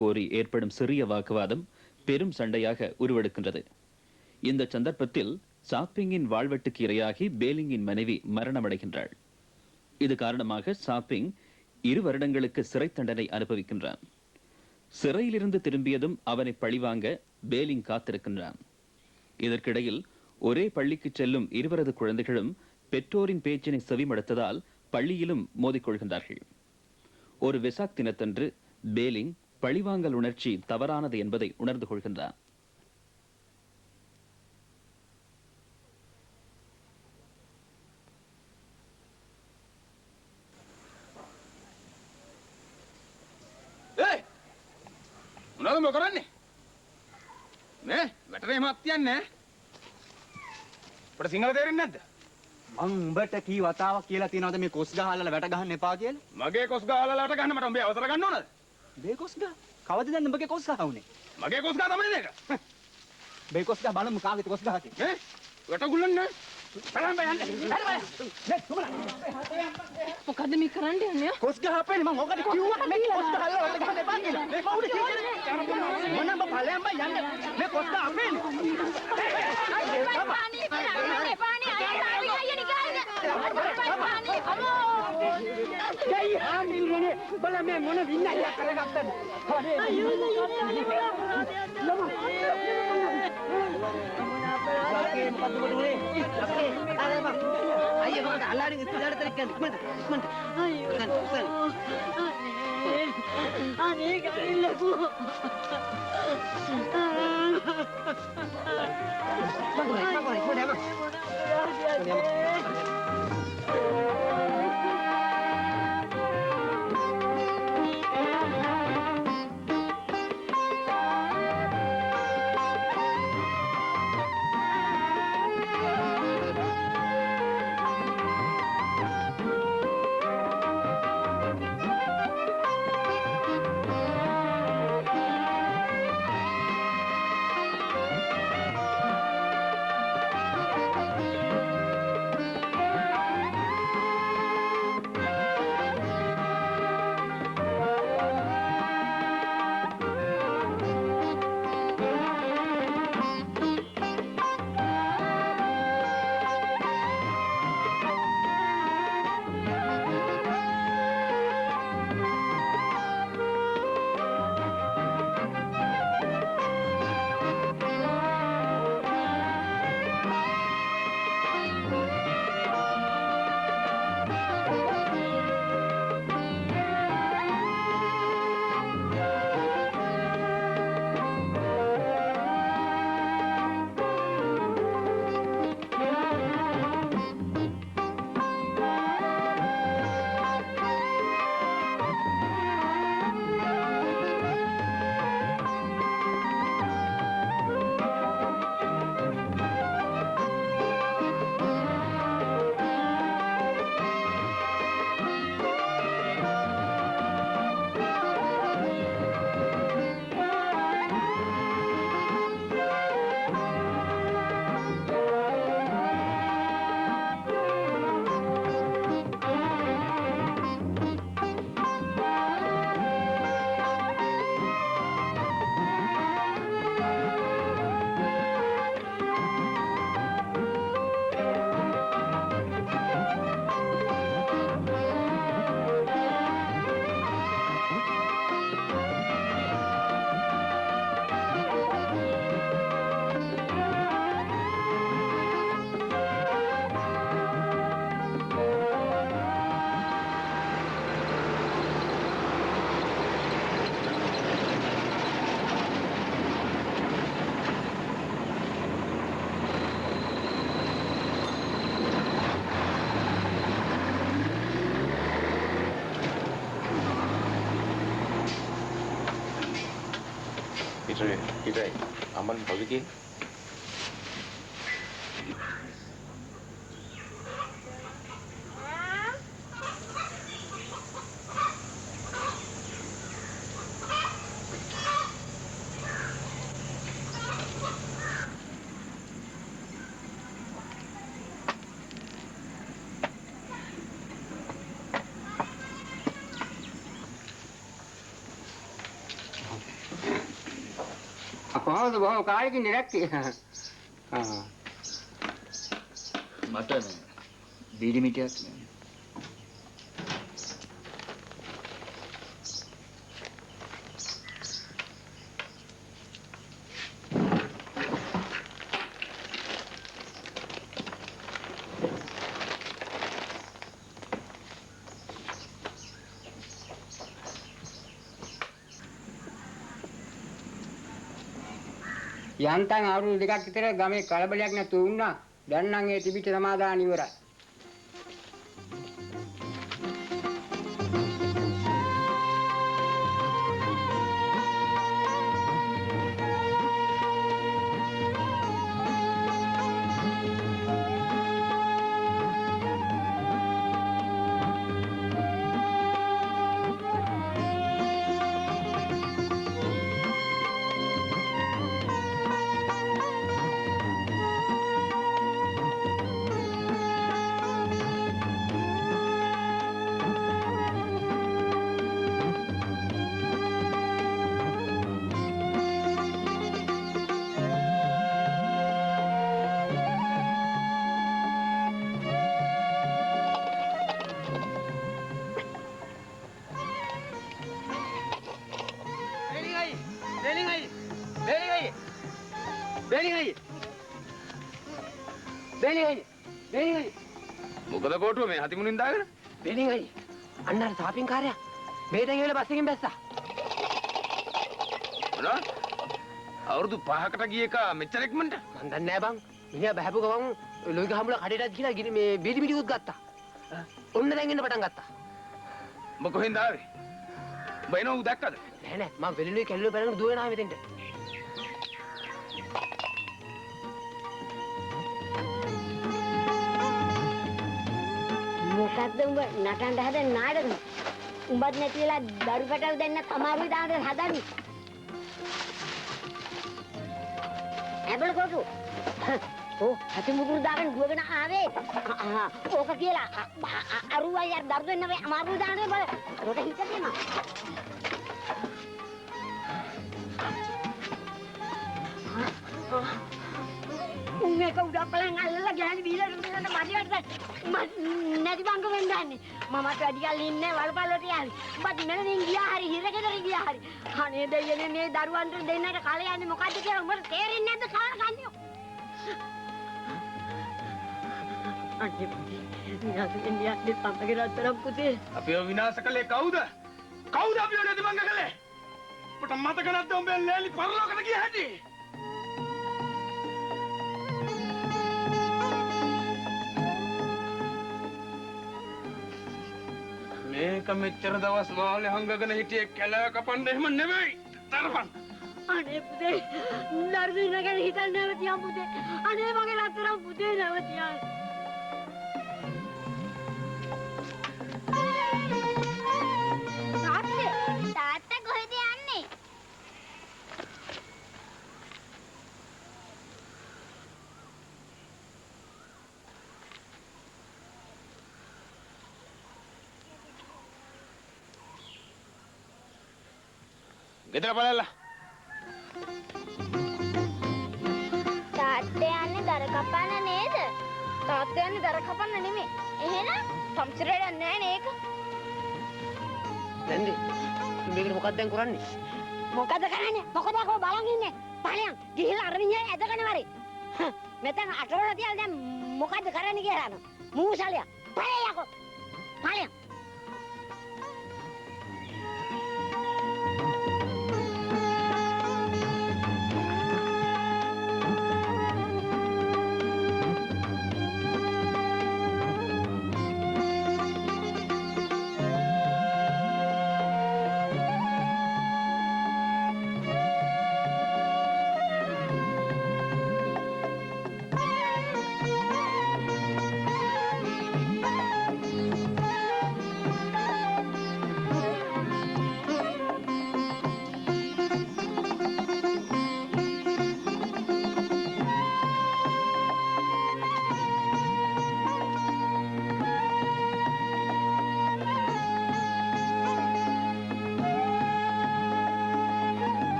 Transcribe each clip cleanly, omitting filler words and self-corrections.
கோரி ஏற்படும் சிறிய வாக்குவாதம் பெரும் சண்டையாக உருவெடுக்கின்றது. இந்த சந்தர்ப்பத்தில் சாப்பிங்கின் வாழ்வெட்டுக்கு இரையாகி பேலிங்கின் மனைவி மரணமடைகின்றாள். இது காரணமாக சாப்பிங் 2 வருடங்களுக்கு சிறை தண்டனை அனுபவிக்கின்றான். சிறையிலிருந்து திரும்பியதும் அவனை பழிவாங்க பேலிங் காத்திருக்கின்றான். இதற்கிடையில் ஒரே பள்ளிக்கு செல்லும் இருவரது குழந்தைகளும் பெற்றோரின் பேச்சினை செவிமடுத்ததால் பள்ளியிலும் மோதிக்கொள்கின்றார்கள். ஒரு வெசாக் தினத்தன்று பேலிங் பழிவாங்கல் உணர்ச்சி தவறானது என்பதை உணர்ந்து கொள்கின்றான். සිංහල තේරෙන්නේ නැද්ද? මං උඹට කී වතාවක් කියලා තියනවද මේ කොස් ගහලා වැට ගහන්න එපා කියලා? මගේ කොස් ගහලා වැට ගන්න මට උඹේ අවසර ගන්න ඕනද? මේ කොස් ගහ? කවදද දැන් උඹගේ කොස් ගහ උනේ? මගේ කොස් ගහ තමයි මේක. මේ කොස් ගහ බලමු කාගේද කොස් ගහ ඈ? තියෙන්නේ? වැට ගුල්ලන්නේ. බලන්න බයන්න. මොකද්ද මේ කරන්න යන්නේ? කොස් ගහ අපේනේ මං ඔකට කිව්වා මේ කොස් ගහලා වැට ගහන්න එපා කියලා. මේ කවුද කියන්නේ? මොනම ඵලයන්ම යන්නේ. මේ කොස් ගහ අපේනේ. Bala me mona vinna ya karagatta Kita aman bagi කොහොමද බොහොම කාලෙකින් ඉරක්කේ. මට බීඩි මිටියක් නෑ. යන්තම් අවුරුදු දෙකක් විතර ගමේ කලබලයක් නැතුව වුණා. දැන් නම් ඒ තිබිච්ච සමාදාන ඉවරයි. මොකද කොටුව මේ හතිමුණින් දාගෙන? බෙලිංගයි අන්න අර තාපින් කාර්යය මේ දැන් ඉවල බස් එකෙන් බැස්සා. මොනවා? අවුරුදු 5කට ගිය එක මෙච්චර ඉක්මනට? මන් දන්නේ නැහැ බං. මිනිහා බහැපු ගමන් ලොයික හම්බුලා කඩේටත් ගිහලා ගිනි මේ බීඩි මිටිකුත් ගත්තා. ඔන්න දැන් එන්න පටන් ගත්තා. උඹ කොහෙන්ද ආවේ? උඹ එනවා ඌ දැක්කද? නෑ නෑ මම වෙලිනුයි කැල්ලුවේ බලන්න දුවගෙන ආවේ මෙතෙන්ට. මොකද්ද උඹ නටන්න හදන නාටකම? උඹත් නැති වෙලා දරු පැටව දෙන්න තමාරුයි දාන්න හදන්නේ. ඇබල කොටු. ඕ හති මුදුරු දාගෙන දුවගෙන ආවේ. ඕක කියලා අරුවයි අර දරු දෙන්න අමාරුයි දාන්නේ බල. රොට හිතේම. මේක උඩපලන් අල්ලලා ගෑනි බීලා රුදෙන්න මරියට නැති බංග වෙන්නන්නේ මමත් වැඩි කල් ඉන්නේ වලපල්ලට යාවි උඹත් මෙලනින් ගියා හරි හිරගෙදර ගියා හරි අනේ දෙයනේ මේ දරුවන්ට දෙන්නට කල යන්නේ මොකද්ද කියලා උඹට තේරෙන්නේ නැද්ද කාලකන්නියෝ අනේ නියාසෙන් නියාගේ තමගේ රත්තරන් පුතේ අපිව විනාශ කළේ කවුද? කවුද අපිව නැති බංග කළේ? ඔබට මතක නැද්ද උඹේ ලෑලි පරලෝකයට ගිය හැටි? මේක මෙච්චර දවස් මාළේ හංගගෙන හිටියේ කැලෑ කපන්න එහෙම නෙමෙයි. තරපන්. අනේ පුතේ නර්දින ගැන හිතන්න නැවතියම් පුතේ අනේ මගේ රත්තරන් පුතේ නැවතියම් තාත්තා කොහෙද යන්නේ? ගෙදර බලලා. තාත්තේ යන්නේ දර කපන්න නේද? තාත්තේ යන්නේ දර කපන්න නෙමෙයි. එහෙනම් සම්සිරේට යන්නේ නැහැ නේක. නැන්දේ මේකට මොකක්ද දැන් කරන්නේ? මොකද කරන්නේ? මොකද අකෝ බලන් ඉන්නේ. පහලියන් ගිහිල්ලා අර මිනිහා ඇදගෙන වරේ. මෙතන අටවල තියලා දැන් මොකද කරන්නේ කියලා අහනවා. මූසලියා. පහලියන් යකෝ. පහලියන්.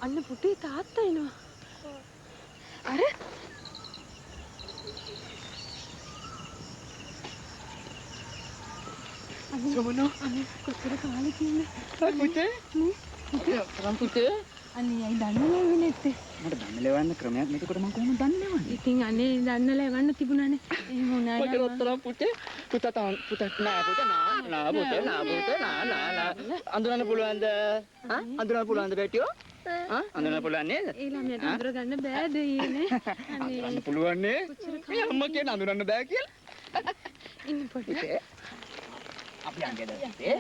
අන්න පුතේ තාත්තා එනවා. අර සුමනෝ අනේ කොච්චර කාලෙ කියන්නේ. පුතේ තරම් පුතේ. අනේ අයි දන්නේ නැත්තේ. මට දන්න ලෙවන්න ක්‍රමයක් නැතිකොට මම කොහොමද දන්නේ ලෙවන්නේ? ඉතින් අනේ දන්නලා එවන්න තිබුණානේ. එහෙම වුණා පුතේ නේද? උත්තරම් පුතේ පුතා පුතා නා පුතේ නා පුතේ නා අඳුරන්න පුළුවන්ද? හා අඳුරන්න පුළුවන්ද බැටියෝ? හා අඳුරන්න පුළුවන් නේද? ඒ ළමයට අඳුර ගන්න බෑ දෙයිනේ. අනේ අඳුරන්න පුළුවන් නේ? මේ අම්මා කියන අඳුරන්න බෑ කියලා. ඉන්න පොඩ්ඩක්. පුතේ අපි යන්නද පුතේ?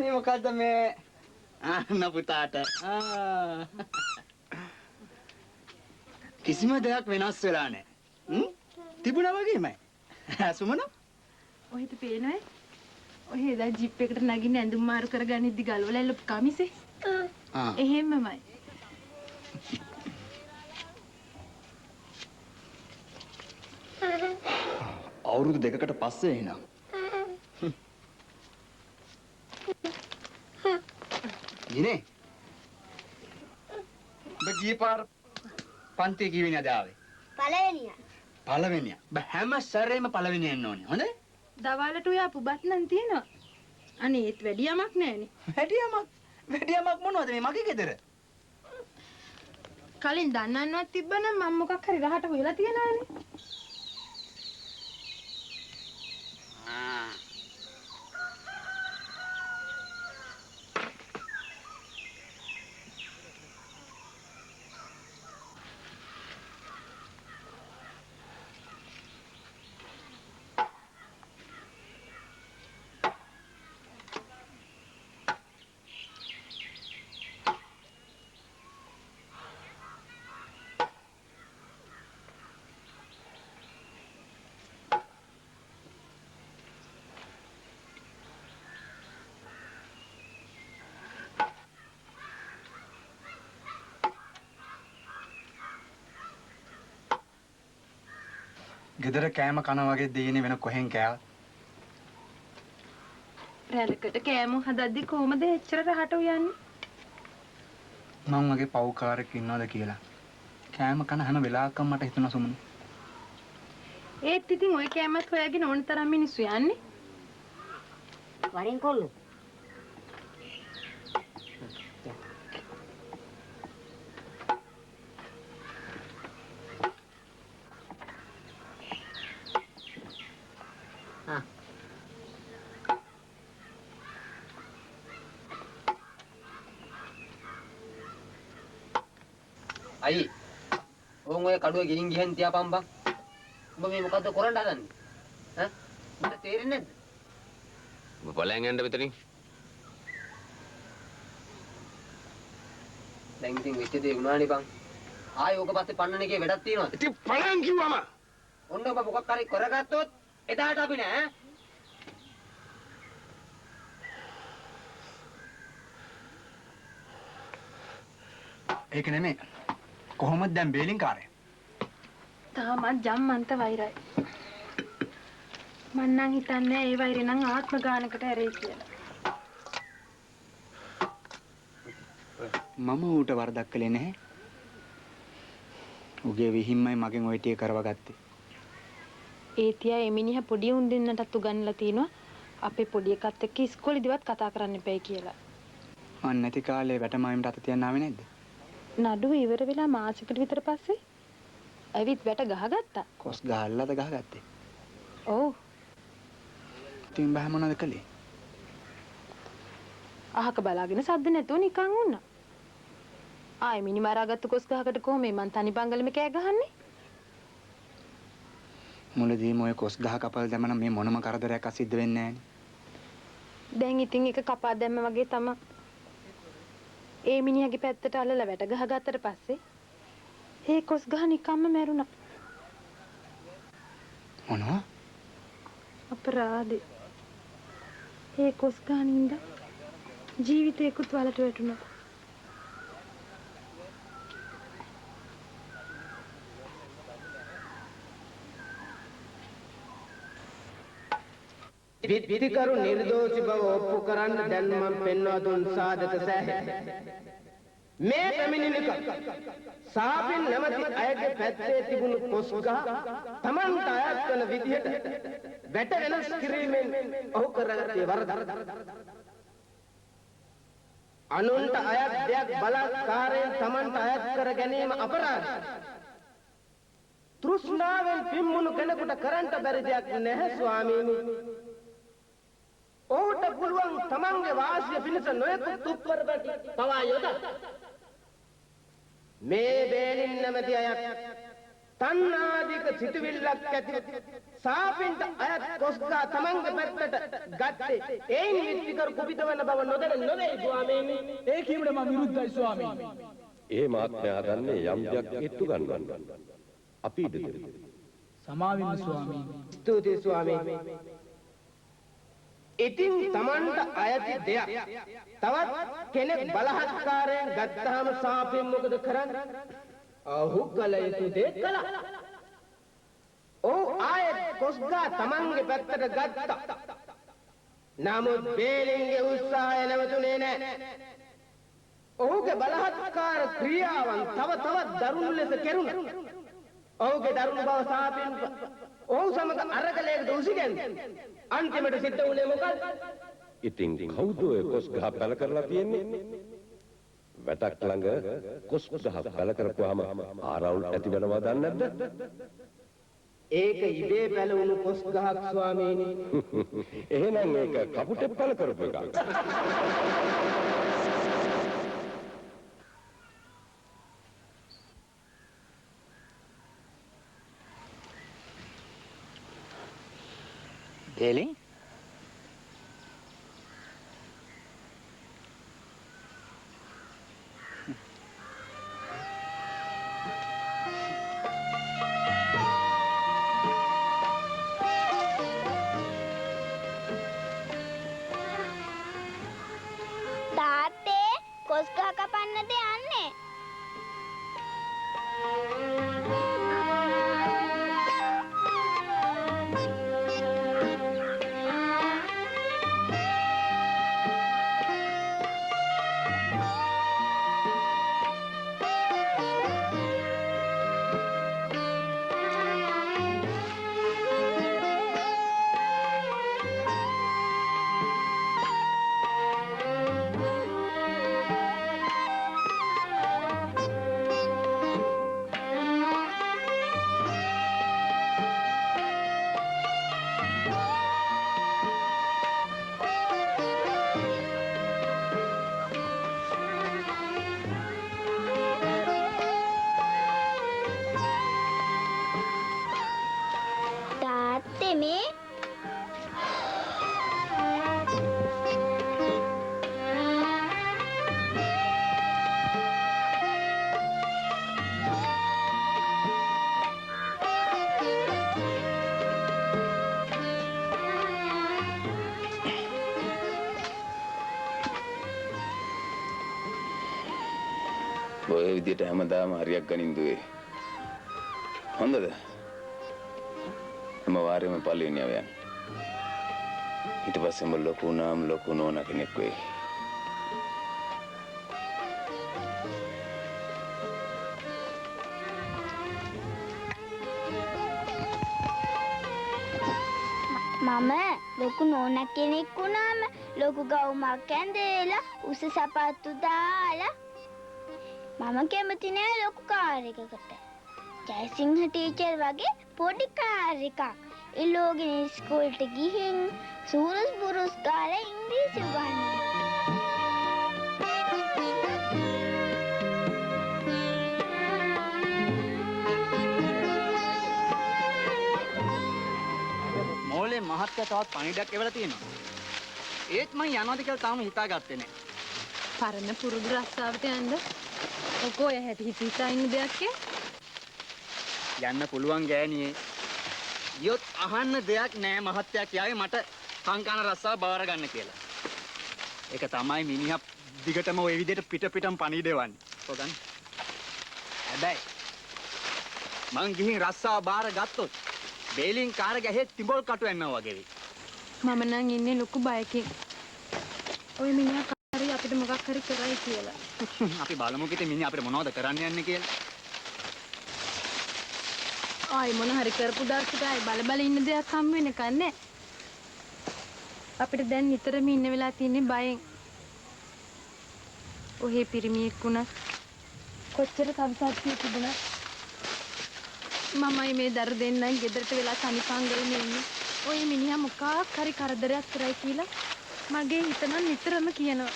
මේ මොකද්ද මේ අන්න පුතාට කිසිම දෙයක් වෙනස් වෙලා නැහැ. තිබුණා වගේමයි. සුමන ඔහෙට පේනවද? ඔහෙ එදා ජිප් එකට නගින්න ඇඳුම් මාරු කරගනිද්දි ගලවලා එල්ලපු කමිසේ. එහෙමමයි. අවුරුදු දෙකකට පස්සේ එනවා. ඉනේ ඔබ ගිය පාර පන්තිය කීවෙනියද ආවේ? පළවෙනිය. පළවෙනිය. ඔබ හැම සැරේම පළවෙනිය එන්න ඕනේ. හොඳයි? දවාලට ඔය අපුබත් නම් තියෙනවා. අනේ ඒත් වැඩි යමක් නැහැනේ. වැඩියමක් මොනවද මේ මගේ ගෙදර? කලින් දන්නන්නවත් තිබ්බනම් මම මොකක් හරි රහට හොයලා තියනවානේ. ගෙදර කෑම කන වගේ දෙයනේ වෙන කොහෙන් කෑවත්? රැලකට කෑම හදද්දි කොහමද එච්චර රහට උයන්නේ? මං වගේ පව්කාරයෙක් ඉන්නවද කියලා. කෑම කන හැම වෙලාවකම මට හිතුණා සුමන. ඒත් ඉතින් ওই කෑමත් හොයාගෙන ඕන තරම් මිනිස්සු යන්නේ. වරින් කොල්ලෝ. අයි ඕන් ඔය කඩුව ගිහින් ගිහින් තියාපන් බං. ඔබ මේ මොකද්ද කරන්න හදන්නේ? ඈ? මට තේරෙන්නේ නැද්ද? ඔබ බලයන් යන්න මෙතනින්. දැන් ඉතින් වෙච්ච දේ වුණානේ බං. ආයෙ ඕක පස්සේ පන්නන එකේ වැඩක් තියෙනවද? ඉතින් පලයන් කිව්වම ඔන්න ඔබ මොකක් හරි කරගත්තොත් එදාට අපි නෑ. ඒක නෙමෙයි. කොහොමද දැන් බේලින් කාර්යය? තාමත් ජම්මන්ත වෛරයි. මං නම් හිතන්නේ ඒ වෛරේ නම් ආත්ම ගානකට ඇරෙයි කියලා. මම ඌට වරදක් කළේ නැහැ. උගේ විහිම්මයි මගෙන් ওই ටික කරවගත්තේ. ඒ තියා ඒ මිනිහා පොඩි උන් දෙන්නටත් උගන්ලා තිනවා අපේ පොඩි එකත් එක්ක ඉස්කෝලේදිවත් කතා කරන්න එපයි කියලා. මන් නැති කාලේ වැටමායිමට අත තියන්න ආවේ නැද්ද? නඩුව ඉවර වෙලා මාසෙකට විතර පස්සේ ඇවිත් වැට ගහගත්තා. කොස් ගහල්ලාද ගහගත්තේ? ඔව්. ඉතින් බෑ මොනවද කළේ? අහක බලාගෙන සද්ද නැතුව නිකන් වුණා. ආයේ මිනි මරාගත්තු කොස් ගහකට කොහොමද මං තනි බංගලෙම කෑ ගහන්නේ? මුලදීම ඔය කොස් ගහ කපල් දැමන මේ මොනම කරදරයක් අසිද්ධ වෙන්නේ නැහනේ. දැන් ඉතින් එක කපා දැම්ම වගේ තමයි. ඒ මිනිහගේ පැත්තට අල්ලලා වැට ගහගත්තට පස්සේ ඒ කොස් ගහ නිකම්ම මැරුණා. මොනවා? අපරාධේ. ඒ කොස් ගහනින්ද ජීවිතේකුත් වලට වැටුණා. විත්තිකරු නිර්දෝෂි බව ඔප්පු කරන්න දැන් මම පෙන්වා දුන් සාධක සෑහෙන. මේ පැමිණිලික සාපින් නැමැති අයගේ පැත්තේ තිබුණු කොස්ගහ Tamanට අයත් වන විදිහට වැට වෙනස් කිරීමෙන් ඔහු කරගත්තේ වරද. අනුන්ට අයත් දෙයක් බලාත්කාරයෙන් Tamanට අයත් කර ගැනීම අපරාධයි. තෘෂ්ණාවෙන් පිම්මුණු කෙනෙකුට කරන්න බැරි දෙයක් නැහැ ස්වාමීනි. ඔහුට පුළුවන් තමන්ගේ වාසිය පිණිස නොයෙකුත් තුප්පරපටි පවා යොදා මේ බේලින් නැමැති අයත් තණ්හාදික සිටවිල්ලක් ඇති සාපින්ට අයත් කොස්ගහ තමන්ගේ පැත්තට ගත්තේ ඒන් විත්තිකරු කුපිත වෙන බව නොදැන නොවේ ස්වාමීනි. ඒ කීමට මම විරුද්ධයි ස්වාමීනි. ඒ මාත්මයා හදන්නේ යම් දෙයක් ඒත්තු ගන්නවන්න. අපි ඉඩ දෙමු. සමාවෙන්න ස්වාමීනි. ස්තුතියි ස්වාමීනි. ඉතින් Tamanට අයති දෙයක් තවත් කෙනෙක් බලහත්කාරයෙන් ගත්තාම සාපෙන් මොකද කරන්නේ? ඔහු කල යුතු දේ කළා. ඔහු ආයෙත් කොස්ගහ Tamanගේ පැත්තට ගත්තා. නමුත් බේලින්ගේ උත්සාහය නැවතුනේ නැහැ. ඔහුගේ බලහත්කාර ක්‍රියාවන් තව තවත් දරුණු ලෙස කෙරුණා. ඔහුගේ දරුණු බව සාපෙන් ඔහු සමග අරගලයකට උසිගැන්වුවා. අන්තිමට සිද්ධ වුණේ මොකක්ද? ඉතින් කවුද ඔය කොස් ගහ පැල කරලා තියෙන්නේ? වැටක් ළඟ කොස් ගහ පැල කරපුවාම ආරවුල් ඇති වෙනවා දන්නේ නැද්ද? ඒක ඉබේ පැලවුණු කොස් ගහක් ස්වාමීනි. එහෙනම් ඒක කපුටේ පැල කරපු එකක්. බේලින් තාත්තේ කොස් ගහ කපන්නද යන්නේ? තාත්තේ මේ ඔය විදියට හැමදාම හරියක් ගනින් දුවේ. හොඳද? හැම වාරෙම පළවෙනියව යන්න. ඊට පස්සේ උඹ ලොකු වුණාම ලොකු නෝනා කෙනෙක් වෙයි. මම ලොකු නෝනා කෙනෙක් වුණාම ලොකු ගවුමක් ඇඳලා උස සපත්තු දාලා මම කැමති නෑ ලොකු කාර් එකකට. ජයසිංහ ටීචර් වගේ පොඩි කාර් එකක් ඉල්ලෝගෙන ඉස්කෝලේට ගිහින් සූරස් බුරුස් ගාලා ඉංග්‍රීසි උගන්වනවා. මෝලේ මහත්ය තවත් පණිඩක් එවලා තියෙනවා. ඒත් මං යනවාද කියලා තාම හිතාගත්තේ නෑ. පරණ පුරුදු රස්සාවට යන්න. ඔකෝ ඔය හැටි හිතා ඉන්න දෙයක් යන්න පුළුවන් ගෑණියේ. යොත් අහන්න දෙයක් නෑ මහත්ය කියාවේ මට සංකාන රස්සාව බාර ගන්න කියලා. ඒක තමයි මිනිහා දිගටම ওই විදිහට පිටම පණිඩෙවන්නේ. කොහොගන්? හැබැයි මං ගිහින් රස්සාව බාර ගත්තොත් බේලින් කාර ගැහේ තිඹොල් කටු යනවා වගේ වෙයි. මම නම් ඉන්නේ ලොකු බයකින්. ඔය මිනිහා කාරි අපිට මොකක් හරි කරයි කියලා. අපි බලමු කිਤੇ මිනිහා අපිට මොනවද කරන්න යන්නේ කියලා. ආයි මොන හරි කරපු දාර්ශනිකයි බල ඉන්න දෙයක් හම් වෙන කන්නේ. අපිට දැන් නිතරම ඉන්න වෙලා තියෙන්නේ බයෙන්. ඔහේ පිරිමියෙක් වුණා. කොච්චර කම්සාත්තිය තිබුණා. මමයි මේ දර දෙන්නයි ගෙදරට වෙලා තනිපංගලෙ ඉන්නේ. ඔය මිනිහා මොකක් හරි කරදරයක් කරයි කියලා මගේ හිත නම් නිතරම කියනවා.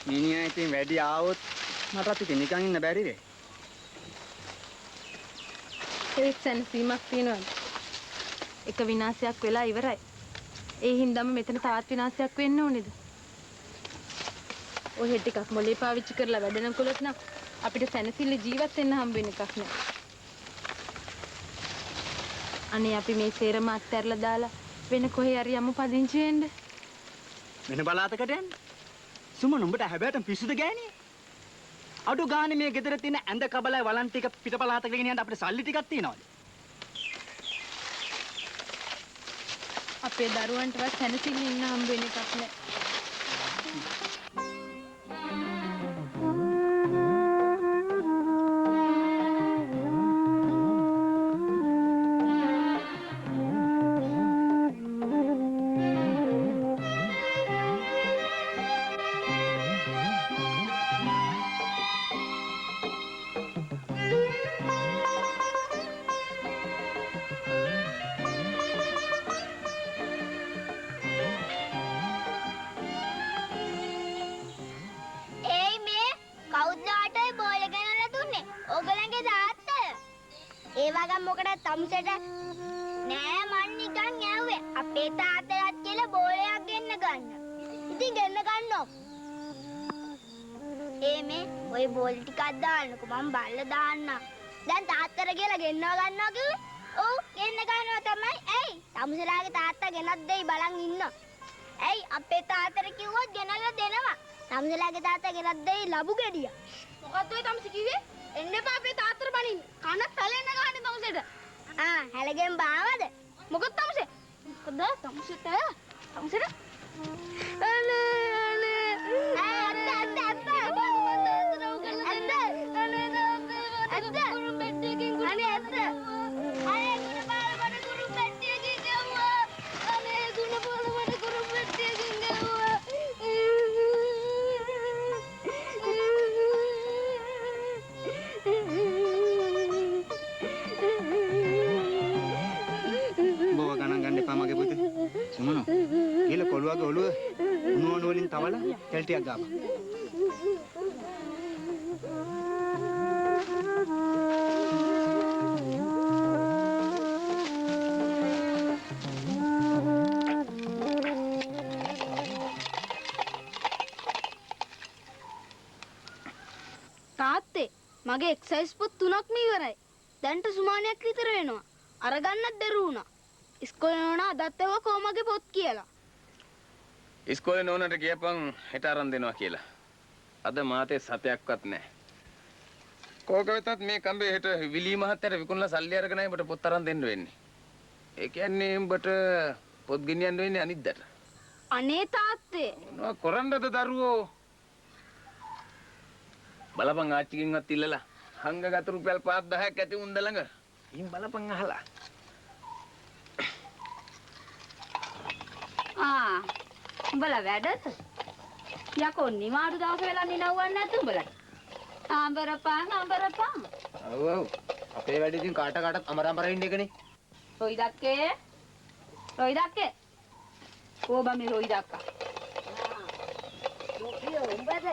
මිනිහා ඉතින් වැඩි ආවොත් මටත් ඉතින් නිකන් ඉන්න බැරි වෙයි. ඒක සැනසීමක් තියෙනවද? එක විනාශයක් වෙලා ඉවරයි. ඒ හින්දාම මෙතන තවත් විනාශයක් වෙන්න ඕනේද? ඔය ටිකක් මොලේ පාවිච්චි කරලා වැඩනකොලත් නම් අපිට සැනසille ජීවත් වෙන්න හම්බ වෙන එකක් නෑ. අනේ අපි මේ සේරම අත්හැරලා දාලා වෙන කොහේ හරි යමු පදිංචි වෙන්න. වෙන බලාතකට යන්න. සුමන උඹට හැබැයිටම පිස්සුද ගෑණියේ? අඩු ගානේ මේ ගෙදර තියෙන ඇඳ කබලයි වලන් ටික පිට පලාතකට ගෙන යන්න අපිට සල්ලි ටිකක් තියනවාද? අපේ දරුවන්ටවත් සැනසille ඉන්න හම්බ වෙන එකක් නෑ. දැන් තාත්තට කියලා ගෙන්නව ගන්නවා කිව්වේ? ඔව් ගෙන්න ගන්නවා තමයි. ඇයි? තමුසලාගේ තාත්තා ගෙනත් දෙයි බලන් ඉන්න. ඇයි අපේ තාත්තට කිව්වොත් ගෙනල්ලා දෙනවා. තමුසලාගේ තාත්තා ගෙනත් දෙයි ලබු ගෙඩිය. මොකද්ද ඔය තමුස කිව්වේ? එන්න එපා අපේ තාත්තට බනින්න. කන තලෙන්න ගහන්නේ තමුසෙට. හැලගෙන් බාවද? මොකද තමුසේ? මොකද තමුසෙට? තමුසෙට? සුමනෝ කියලා කොළුවගේ ඔළුව උණුවන වලින් තවලා තෙල් ටිකක් ගාපන්. තාත්තේ මගේ එක්සයිස් පොත් 3ක්ම ඉවරයි. දැන්ට සුමානයක් විතර වෙනවා. අරගන්නත් බැරි වුණා. ඉස්කෝලේ නෝනා අදත් ඒවා කොමගේ පොත් කියලා. ඉස්කෝලේ නෝනාට කියපන් හෙට අරන් දෙනවා කියලා. අද මාතේ සතයක්වත් නැහැ. කෝක වෙතත් මේ කම්බේ හෙට විලී මහත්තයාට විකුණලා සල්ලි අරගෙනයි මට පොත් අරන් දෙන්න වෙන්නේ. ඒ කියන්නේ උඹට පොත් ගෙනියන්න වෙන්නේ අනිද්දාට. අනේ තාත්තේ. මොනවා කරන්නද දරුවෝ? බලපන් ආච්චිගෙන්වත් ඉල්ලලා හංගගත රුපියල් 5-10ක් ඇති උන්ද ළඟ. ඉන් බලපන් අහලා. උඹලා වැඩද? යකෝ නිවාඩු දවස් වෙලා නිනවන්නේ නැද්ද උඹලා? ආඹරපන්. ඔව් ඔව්. අපේ වැඩ ඉතින් කාට කාටත් අමරාමරින් ඉන්න එකනේ. රොයිදක්කේ. කොබමි රොයිදක්කා. උඹද?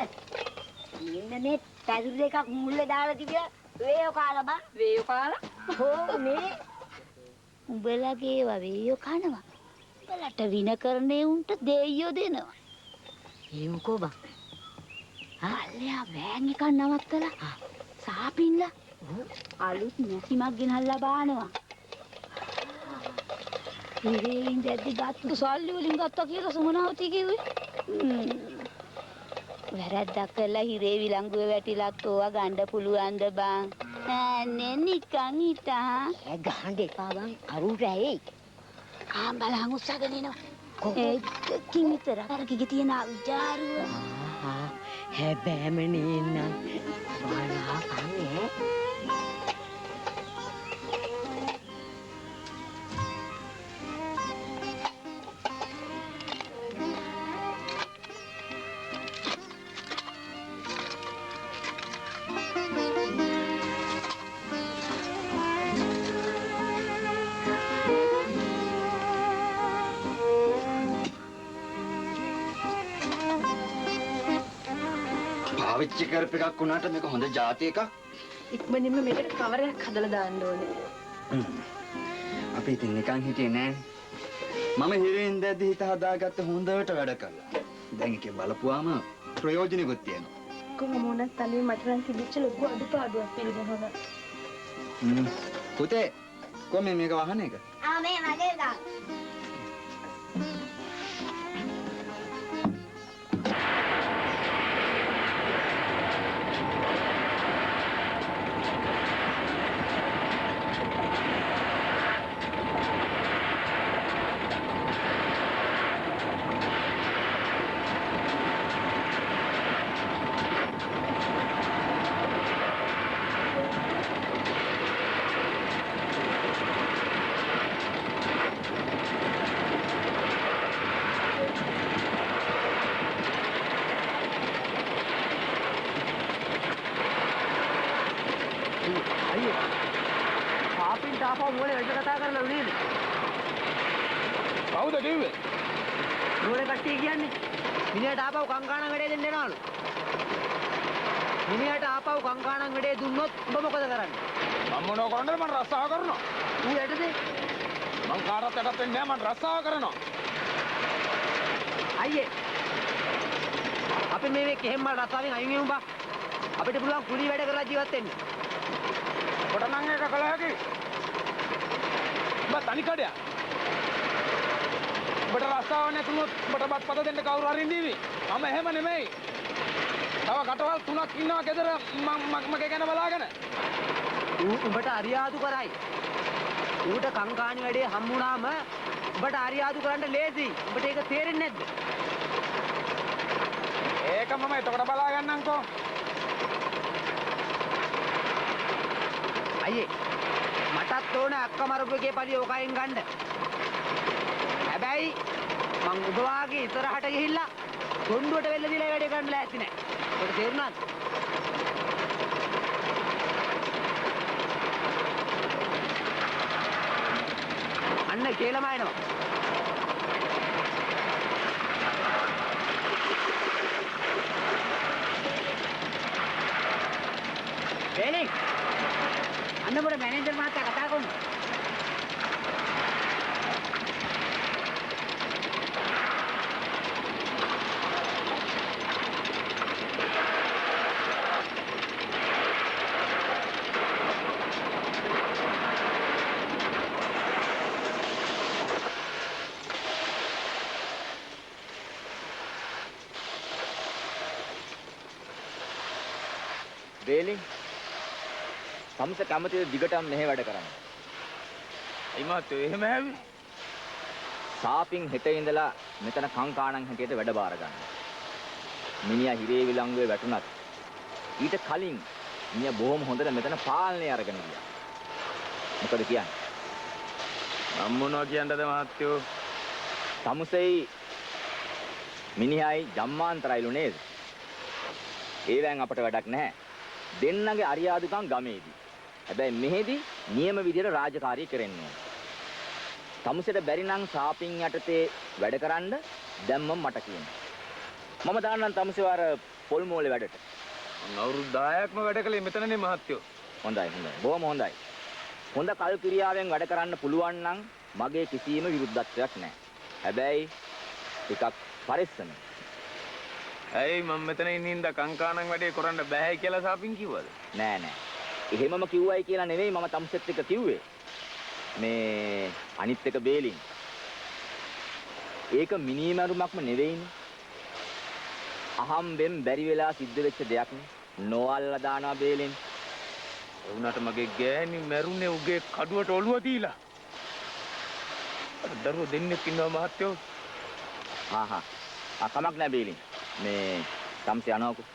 ඉන්නනේ පැදුරු දෙකක් මුල්ලේ දාලා තිබිලා වේයෝ කාලා බං. වේයෝ කාලා? හෝ මේ උඹලගේ ඒවා වේයෝ කනවා. උඹලට වින කරන්නේ උන්ට දෙයියෝ දෙනවා. ඒකෝ බං. අල්ලයා වෑන් එකක් නවත්තලා සාපින්ලා අලුත් නැසිමක් ගෙනල්ලා බානවා. ඉරේින් දැද්දි ගත්තු සල්ලි වලින් ගත්තා කියලා සුමනාවති කිව්වේ. වැරද්දක් කළා හිරේ විලංගුවේ වැටිලත් ඕවා ගන්න පුළුවන්ද බං? නේ නිකන් හිතා. ඒ ගහන්න එපා බං අරුට ඇයි? කාම්බලන් උස්සගෙන එනවා. ඒකකින් විතර අර කිගේ තියෙන උජාරුව. හැබෑම නේනම් බාලා කන්නේ. පාවිච්චි කරපු එකක් වුණාට මේක හොඳ જાති එකක්. ඉක්මනින්ම මේකට කවරයක් හදලා දාන්න ඕනේ. අපි ඉතින් නිකන් හිටියේ නෑ. මම හිරෙන් දැද්දි හිත හදාගත්ත හොඳට වැඩ කළා. දැන් එකේ බලපුවාම ප්‍රයෝජනෙකුත් තියෙනවා. කොහොම වුණත් අනේ මට නම් තිබිච්ච ලොකු අඩුපාඩුවක් පිළිගන්නවා. පුතේ කොහොම මේක වහන එක? මේ මගේ ගා. කවුද කිව්වේ? නෝනේ කට්ටිය කියන්නේ මිනිහට ආපහු කංකාණන් වැඩේ දෙන්න එනවලු. මිනිහට ආපහු කංකාණන් වැඩේ දුන්නොත් ඔබ මොකද කරන්නේ? මම මොනව කරන්නද? මම රස්සාව කරනවා. ඌ යටද? මං කාටවත් යටත් වෙන්නේ නැහැ. මම රස්සාව කරනවා. අයියේ. අපි මේ කෙහෙම්ම රස්සාවෙන් අයින් වෙමු බා. අපිට පුළුවන් කුලී වැඩ කරලා ජීවත් වෙන්න. කොට නම් එක කළ හැකි. බත් තනි කඩයක්. ඔබට රස්සාව නැතුනොත් ඔබට බත් පත දෙන්න කවුරු හරි ඉන්නේවි. මම එහෙම නෙමෙයි. තව කටවල් 3ක් ඉන්නවා ගෙදර මගේ ගැන බලාගෙන. ඌ උඹට අරියාදු කරයි. ඌට කංකාණි වැඩේ හම්බුනාම උඹට අරියාදු කරන්න ලේසි. උඹට ඒක තේරෙන්නේ නැද්ද? ඒක මම එතකොට බලා ගන්නම්කෝ. අයියේ මටත් ඕන අක්කමරුගේ පරිදි ඕකයෙන් ගන්න. හැබැයි මං ඔබ වාගේ ඉස්සරහට ගිහිල්ලා කොණ්ඩුවට වෙල්ල දීලා වැඩේ කරන්න ලෑස්ති නෑ. ඔබට තේරුණාද? අන්න කේලම එනවා. වේලි අන්න මොකද මැනේජර් මහත්තයා කතා කරන්නේ? වේලි සම්ස කැමතිද දිගටම මෙහෙ වැඩ කරන්න? අයි මහත්තයෝ එහෙම හැවි. සාපින් හෙට ඉඳලා මෙතන කංකාණන් හැටියට වැඩ බාර ගන්න. මිනිහා හිරේ විලංගුවේ වැටුණත් ඊට කලින් මිනිහා බොහොම හොඳට මෙතන පාලනය අරගෙන ගියා. මොකද කියන්නේ? මම මොනවා කියන්නද මහත්තයෝ? තමුසෙයි මිනිහායි ජම්මාන්තරයිලු නේද? ඒවෙන් අපට වැඩක් නැහැ. දෙන්නගේ අරියාදුකම් ගමේදී. හැබැයි මෙහෙදි නියම විදියට රාජකාරිය කරන්න ඕන. තමුසෙට බැරි නම් ශාපින් යටතේ වැඩ කරන්න දැම්මම මට කියන්න. මම දාන්නම් තමුසේ අර පොල් මෝලේ වැඩට. මම අවුරුදු 10ක්ම වැඩ කළේ මෙතනනේ මහත්තයෝ. හොඳයි හොඳයි. බොහොම හොඳයි. හොඳ කල් ක්‍රියාවෙන් වැඩ කරන්න පුළුවන් නම් මගේ කිසිම විරුද්ධත්වයක් නැහැ. හැබැයි ටිකක් පරිස්සමෙන්. ඇයි මම මෙතන ඉන්න හින්දා කංකාණන් වැඩේ කරන්න බෑයි කියලා සාපින් කිව්වද? නෑ නෑ. එහෙමම කිව්වයි කියලා නෙවෙයි මම තමුසෙත් එක්ක කිව්වේ. මේ අනිත් එක බේලින්. ඒක මිනිමරුමක්ම නෙවෙයිනේ. අහම්බෙන් බැරි වෙලා සිද්ධ වෙච්ච දෙයක් නේ. නොඅල්ලා දානවා බේලින්. ඒ වුණාට මගේ ගෑණි මැරුණේ උගේ කඩුවට ඔළුව දීලා. අර දරුවෝ දෙන්නෙක් ඉන්නවා මහත්තයෝ. කමක් නෑ බේලින්. මේ තම්සේ යනවකෝ.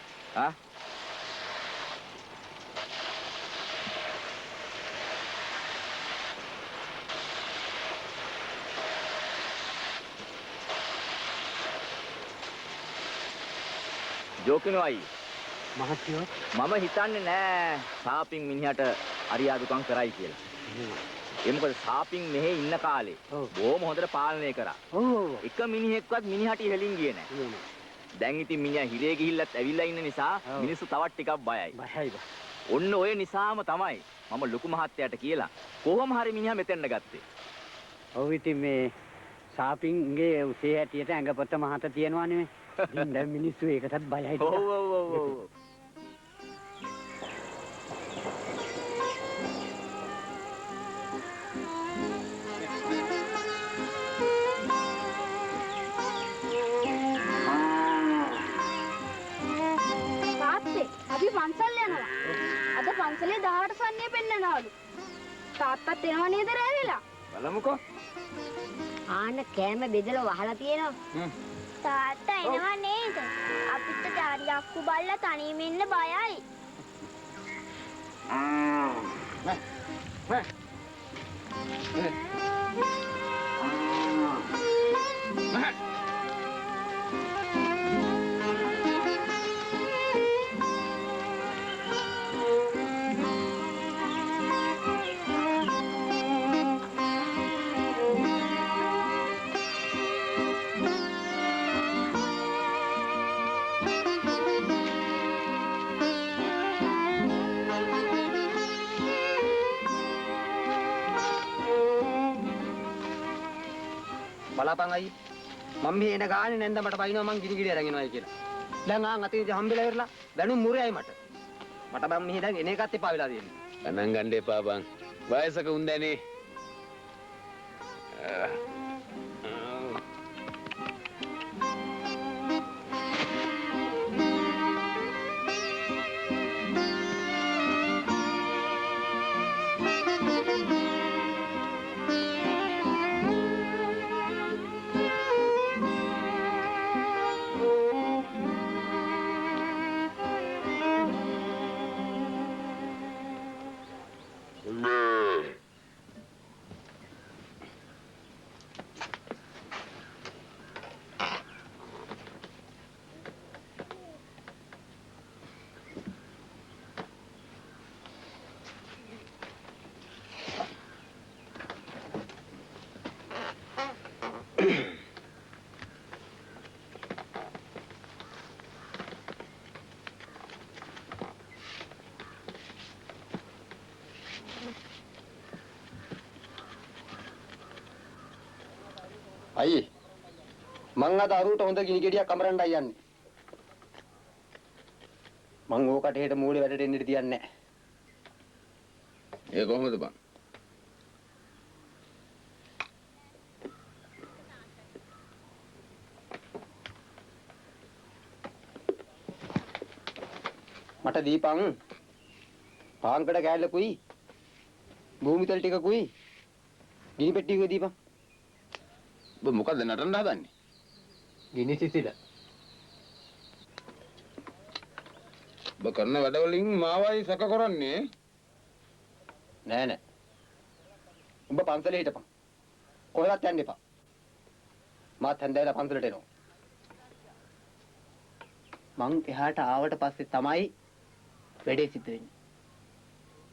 ජෝකිනෝ අයියේ. මහත්තයෝ මම හිතන්නේ නෑ සාපින් මිනිහට අරියාදුකම් කරයි කියලා. ඒ මොකද සාපින් මෙහෙ ඉන්න කාලේ බොහොම හොඳට පාලනය කරා. එක මිනිහෙක්වත් මිනිහට ඉහළින් ගියේ නෑ. දැන් ඉතින් මිනිහා හිරේ ගිහිල්ලත් ඇවිල්ලා ඉන්න නිසා මිනිස්සු තවත් ටිකක් බයයි. ඔන්න ඔය නිසාම තමයි මම ලොකු මහත්තයාට කියලා කොහොම හරි මිනිහා මෙතෙන්ට ගත්තේ. ඔව් ඉතින් මේ සාපින්ගේ උසේ හැටියට ඇඟපොත මහත තියෙනවා නෙමෙයි. දැන් මිනිස්සු ඒකටත් බයයි. ඔව්. අපි පන්සල් යනවා. අද පන්සලේ 18 සන්නේ පෙන්නනවලු. තාත්තත් එනවා නේද රැවිලා? බලමුකෝ. ආන්න කෑම බෙදලා වහලා තියෙනවා. තාත්තා එනවා නේද? අපිට ඩාරියක්කු බල්ලා තනියම ඉන්න බයයි. බලාපන් අයි මම මේ එන ගානේ නැන්ද මට බයිනවා මං ගිනි ගිනි අරන් එනවායි කියලා. දැන් ආන් අතින් හම්බෙලා ඉවරලා බැනුම් මුරයයි මට. මට බම් මෙහි දැන් එන එකත් එපා වෙලා තියෙන්නේ. ගණන් ගන්න එපා බං. වයසක උන්දැනේ. අයියේ මං අද අරුවට හොඳ ගිනි ගෙඩියක් අමරන්නයි යන්නේ. මං ඕකට හෙට මූලේ වැඩට එන්න තියන්නේ නැහැ. ඒ කොහොමද බං? මට දීපන් පාංකඩ කෑල්ලකුයි භූමිතල් ටිකකුයි ගිනි පෙට්ටියක දීපන්. ඔබ මොකද නටන්න හදන්නේ? ගිනි සිසිල. ඔබ කරන වැඩවලින් මාවයි සැක කරන්නේ. නෑ නෑ. උඹ පන්සලේ හිටපන්. කොහෙවත් යන්න එපා. මාත් හැන්දෑවලා පන්සලට එනවා. මං එහාට ආවට පස්සේ තමයි වැඩේ සිද්ධ වෙන්නේ.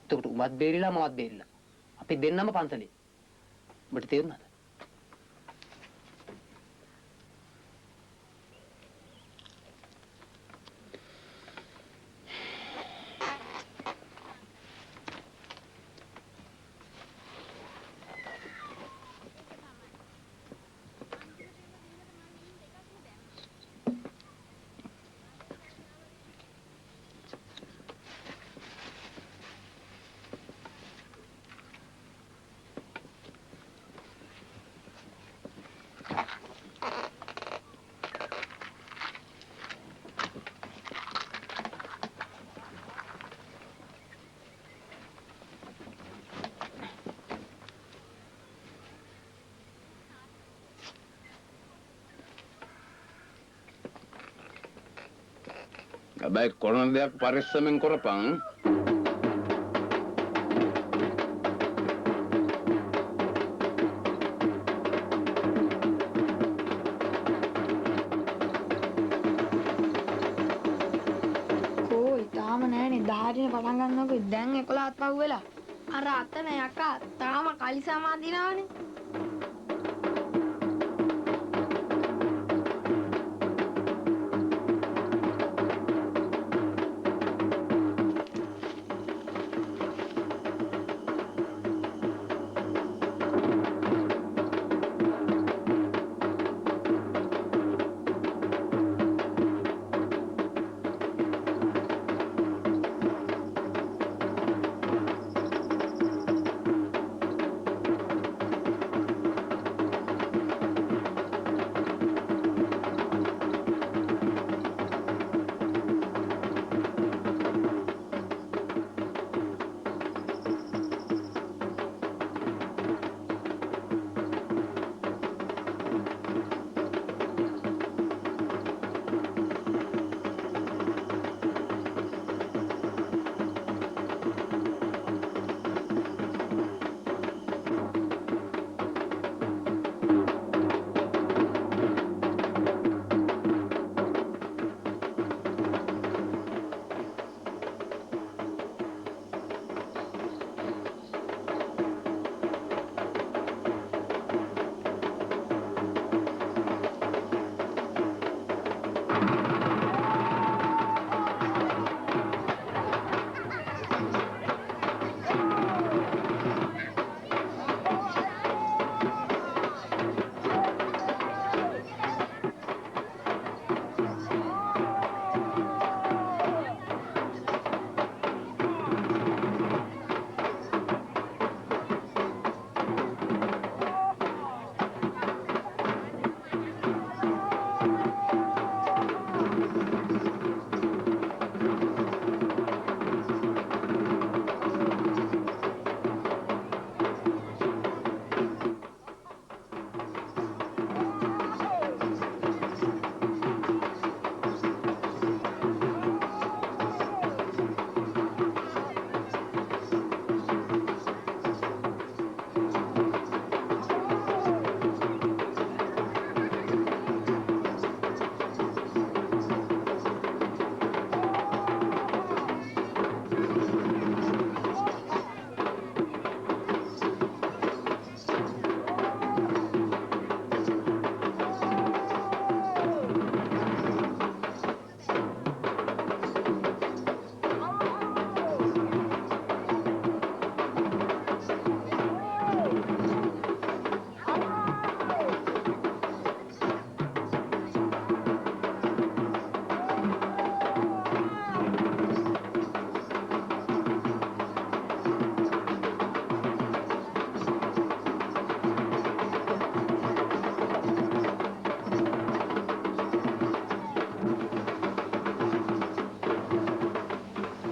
එතකොට උඹත් බේරිලා මමත් බේරිලා. අපි දෙන්නම පන්සලේ. උඹට තේරුණාද? හැබැයි කරන දෙයක් පරිස්සමෙන් කරපන්. කෝ ඊටාම නෑනේ 10 පටන් ගන්නකො දැන් 11ත් පහු වෙලා. අර අතන යකා තාම කලිසම අදිනවනේ.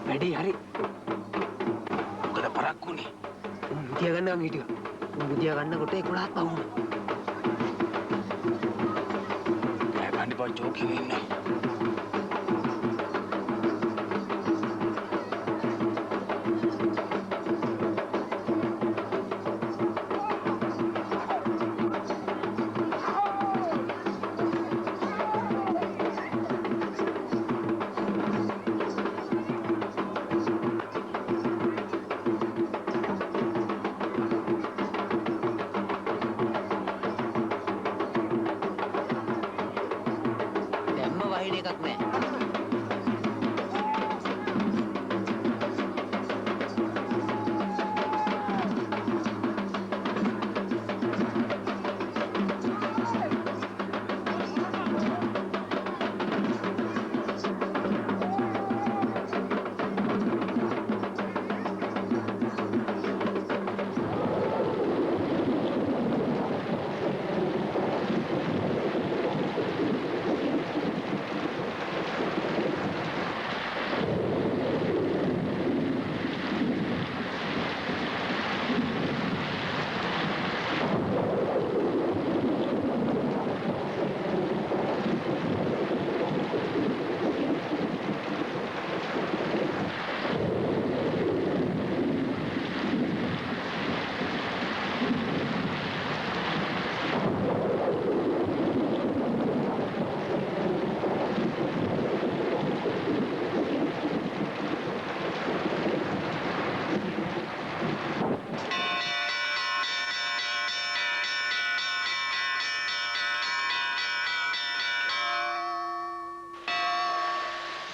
වැඩේ හරි. මොකද පරක්කුනේ. තියාගන්න නම් හිටියා. බුදියා ගන්නකොට 11ක් පහ වුණා. मैं भांडी पर जोखिम ही नहीं දැම්ම වහින එකක් නෑ.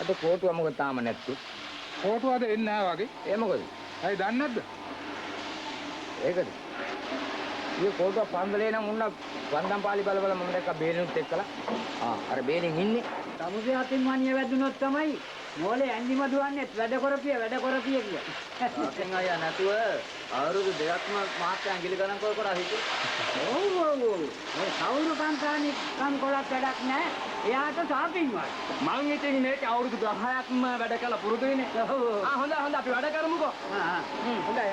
අද කෝටුව මොකද තාම නැත්තේ? फोटो आदे इन है वाके ඒ මොකද? आई दान नद ඒකද? ඊයේ කෝටුව පන්දලේ නම් උන්න වන්දම් පාලි බල බල මම දැක්ක බේලුත් එක්කලා. අර බේලෙන් ඉන්නේ. සමුදේ අතින් වණිය වැදුනොත් තමයි මොලේ ඇන්දිම දුවන්නේ වැඩ කරපිය කිය. තාත්තෙන් අයියා නැතුව අවුරුදු දෙකක්ම මාත් ඇඟිලි ගණන් කර හිටියේ. ඔව්. මේ කවුරු කන්තානි කන් කොලක් වැඩක් නැහැ. එයාට සාපින් වයි. මං ඉතින් මේක අවුරුදු 10ක්ම වැඩ කළා පුරුදු වෙන්නේ. හොඳයි අපි වැඩ කරමුකෝ. හොඳයි.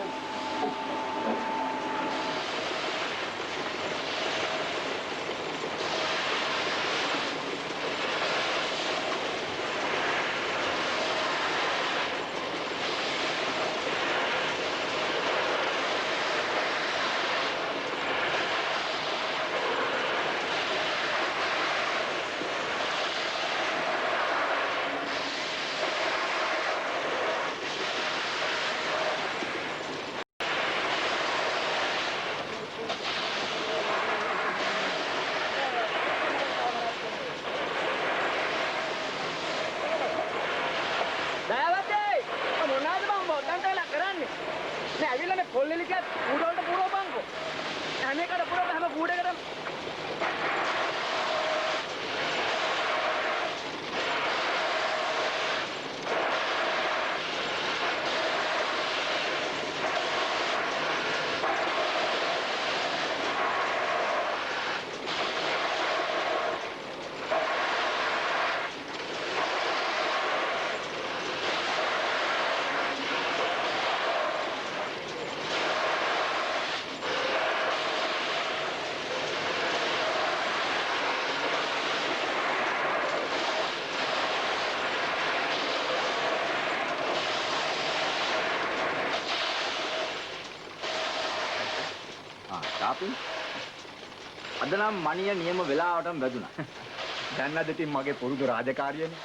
කොල්ලෙලිකත් ඌඩවලට පුරව බංකෝ. හැම එකට පුරව හැම කූඩේකටම. තාපි අද නම් මණිය නියම වෙලාවටම වැදුනා. දැන් අද ඉතින් මගේ පුරුදු රාජකාරියනේ.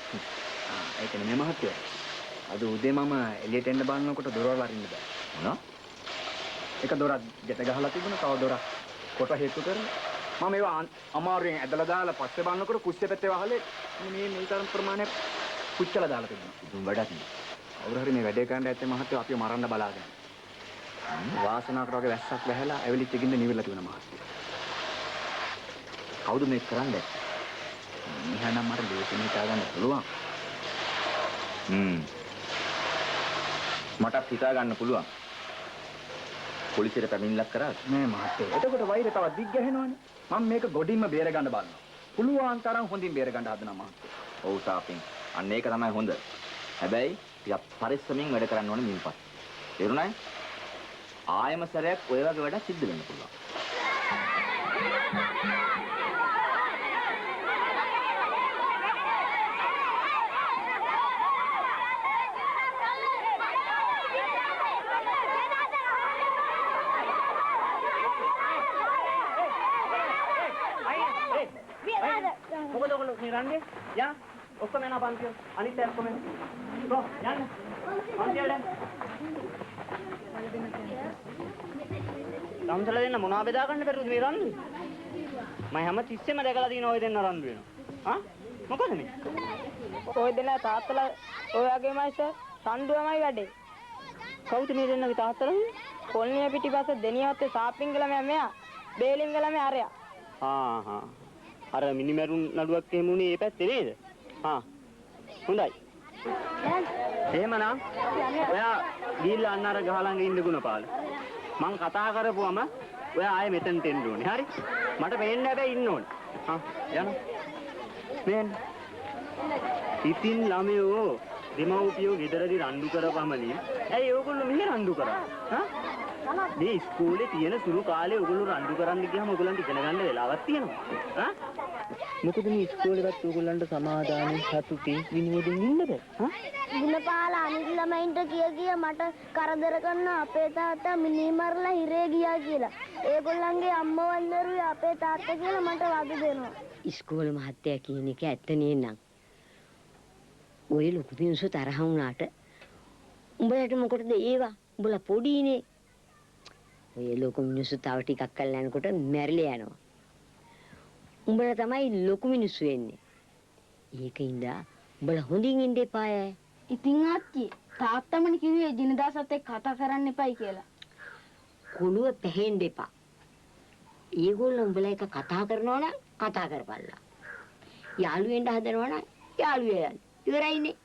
ඒක නෙමෙයි මහත්තයා. අද උදේ මම එළියට එන්න බලනකොට දොරවල් අරින්න බෑ. මොනවා? එක දොරක් ගැට ගහලා තිබුණා. තව දොරක් කොට හේතු කරලා මම ඒවා අමාරුවෙන් ඇදලා දාලා පස්සේ බලනකොට කුස්සිය පැත්තේ වහලේ මේ තරම් ප්‍රමාණයක් පුච්චලා දාලා තිබුණා. දුම් වැඩක් නෑ. කවුරු හරි මේ වැඩේ කරන්න ඇත්තේ මහත්තයා අපිව මරන්න බලාගෙන. වාසනාවකට වගේ වැස්සක් වැහැලා ඇවිලිච්ච ගින්න නිවිලා තිබුණා මහත්තයා. කවුද මේක කරන්නේ? මිහනම් මට ලේසියෙන් හිතා ගන්න පුළුවන්. මටත් හිතා ගන්න පුළුවන්. පොලිසියට පැමිණිල්ලක් කරාද? නෑ මහත්තයා. එතකොට වෛරය තවත් දිග් ගැහෙනවනේ. මම මේක ගොඩින්ම බේර ගන්න බලනවා. පුළුවන් තරම් හොඳින් බේර ගන්න හදනවා මහත්තයා. ඔව් තාපින්. අන්න ඒක තමයි හොඳ. හැබැයි ටිකක් පරිස්සමින් වැඩ කරන්න ඕනේ මින්පත්. තේරුණාද? ආයම සැරයක් ඔය වගේ වැඩ සිද්ධ වෙන්න පුළුවන්. මොකද ඔයගොල්ලෝ මේ රන්නේ? යා ඔක්කොම යනවා පන්තිය. අනිත් අය ඔක්කොම යන්න. පන්තියට. සම්සල දෙන්න මොනවා බෙදා ගන්න බැරුවද මේ රන්නේ? මම හැම තිස්සෙම දැකලා තියෙන ඔය දෙන්න රන් වෙනවා. හා? මොකද මේ? ඔය දෙන තාත්තලා ඔය වගේමයි සර් සම්ඩුවමයි වැඩේ. කවුද මේ දෙන්නගේ තාත්තලා? කොල්නිය පිටිපස්ස දෙනියවත්තේ සාප්පින්ගල මෙයා බේලින්ගල මෙයා අරයා. හා. අර මිනිමරුන් නඩුවක් එහෙම උනේ ඒ පැත්තේ නේද? හා. හොඳයි. එහෙමනම් ඔයා ගිහිල්ලා අන්න අර ගහ ළඟ ඉන්න ගුණපාල. මං කතා කරපුවම ඔයා ආයේ මෙතනට එන්න ඕනේ. හරි? මට පේන්න හැබැයි ඉන්න ඕනේ. හා යන්න. මෙන්න. ඉතින් ළමයෝ දෙමව්පියෝ ගෙදරදී රණ්ඩු කරපමණින් ඇයි ඕගොල්ලෝ මෙහෙ රණ්ඩු කරන්නේ? හා? මේ ඉස්කෝලේ තියෙන සුළු කාලේ ඔයගොල්ලෝ රණ්ඩු කරන්න ගියාම ඔයගොල්ලන්ට ඉගෙන ගන්න වෙලාවක් තියෙනවා. හා? මොකද මේ ඉස්කෝලේවත් ඔයගොල්ලන්ට සමාදානෙන් සතුටින් විනෝදෙන් ඉන්න බෑ. හා? ගුණපාල අනිත් ළමයින්ට කිය මට කරදර කරන අපේ තාත්තා මිනිමරලා හිරේ ගියා කියලා. ඒගොල්ලන්ගේ අම්මා වන්දරුවේ අපේ තාත්තා කියලා මට වද දෙනවා. ඉස්කෝලේ මහත්තයා කියන එක ඇත්ත නේනම්. ඔය ලොකු මිනිස්සු තරහ වුණාට උඹලට මොකටද ඒවා? උඹලා පොඩිනේ. ඔය ලොකු මිනිස්සු තව ටිකක් කල්ලා යනකොට මැරිලා යනවා. උඹලා තමයි ලොකු මිනිස්සු වෙන්නේ. ඒකින්ද උඹලා හොඳින් ඉන්න එපාය. ඉතින් ආච්චි තාත්තමනේ කිව්වේ ජිනදාසත් එක්ක කතා කරන්න එපයි කියලා. කුණුව පැහෙන්න එපා. ඒගොල්ලෝ උඹලා එක කතා කරනවා නම් කතා කරපල්ලා. යාළු වෙන්න හදනවා නම් යාළු වෙයන්. ඉවරයිනේ.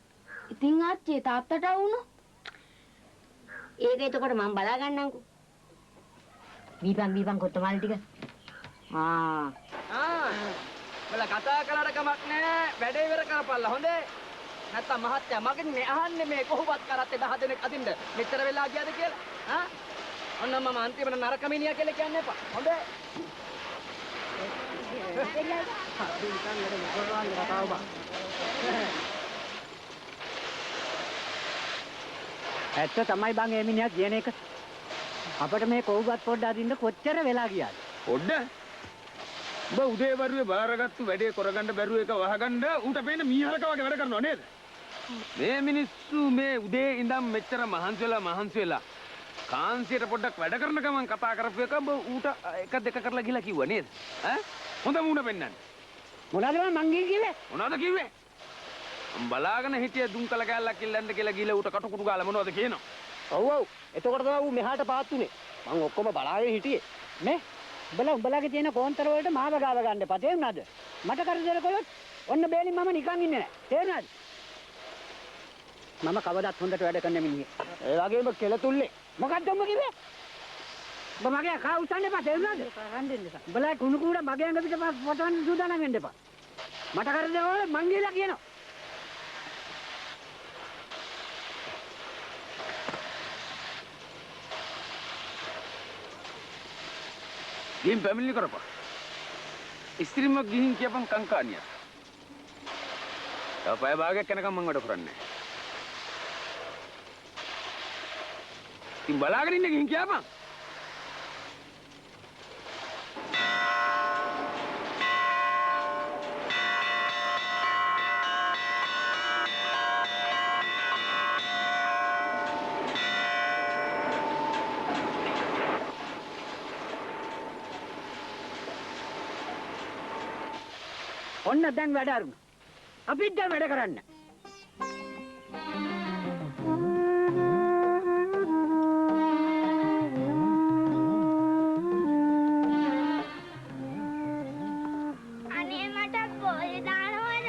ඉතින් ආච්චි තාත්තට වුණා. ඒක එතකොට මම බලා ගන්නම්කෝ. බීපන් කොත්තමාල් ටික. බල කතා කළාට කමක් නැහැ. වැඩේ ඉවර කරපල්ලා හොඳේ. නැත්තම් මහත්තයා මගෙන් මේ අහන්නේ මේ කොහොමවත් කරත් 10 දෙනෙක් අදින්න මෙච්චර වෙලා ගියාද කියලා. හා? ඔන්න මම අන්තිමට නරක මිනිහා කියලා කියන්න එපා. හොඳේ. ඇත්ත තමයි බං මේ මිනිහා කියන එක. අපිට මේ කොහොමවත් පොඩ්ඩ අදින්න කොච්චර වෙලා ගියාද? පොඩ්ඩ? ඔබ උදේ වරුවේ බාරගත්තු වැඩේ කරගන්න බැරුව එක වහගන්න ඌට පේන මීහලක වගේ වැඩ කරනවා නේද? මේ මිනිස්සු මේ උදේ ඉඳන් මෙච්චර මහන්සි වෙලා කාන්සියට පොඩ්ඩක් වැඩ කරන ගමන් කතා කරපු එක ඔබ ඌට එක දෙක කරලා ගිහලා කිව්වා නේද? ඈ? හොඳ මූණ පෙන්නන්න. මොනවද මං කිව්වේ? මොනවද කිව්වේ? බලාගෙන හිටිය දුම්කල කැල්ලක් ඉල්ලන්න කියලා ගිහලා ඌට කටුකුටු ගාලා මොනවද කියනවා? ඔව්. එතකොට තමයි ඌ මෙහාට පාත්තුනේ. මං ඔක්කොම බලාගෙන හිටියේ. නේ? උඹලාගේ තියෙන කෝන්තර වලට මාව ගාව ගන්න එපා. තේරුණාද? මට කරදර කළොත් ඔන්න බේලින් මම නිකන් ඉන්නේ නැහැ. තේරුණාද? මම කවදාත් හොඳට වැඩ කරන්න මිනිහෙක්. ඒ වගේම කෙලතුල්ලේ. මොකක්ද උඹ කිව්වේ? උඹ මගේ කා උස්සන්න එපා. තේරුණාද? කරන් දෙන්න එපා. උඹලා කුණු කුඩ මගේ ඇඟ පිට පොටවන්න සූදානම් වෙන්න එපා. මට කරදර වල මං ගිහලා කියනවා. ගිහින් පැමිණිලි කරපන්. ඉස්ත්‍රීම ගිහින් කියපන් කංකානියක්. තව පැය භාගයක් යනකම් මම වැඩ කරන්නේ නැහැ. ඉතින් බලාගෙන ඉන්න ගිහින් කියපන්. ඔන්න දැන් වැඩ අරුණ. අපිට දැන් වැඩ කරන්න. අනේ මට පොල් දානවද?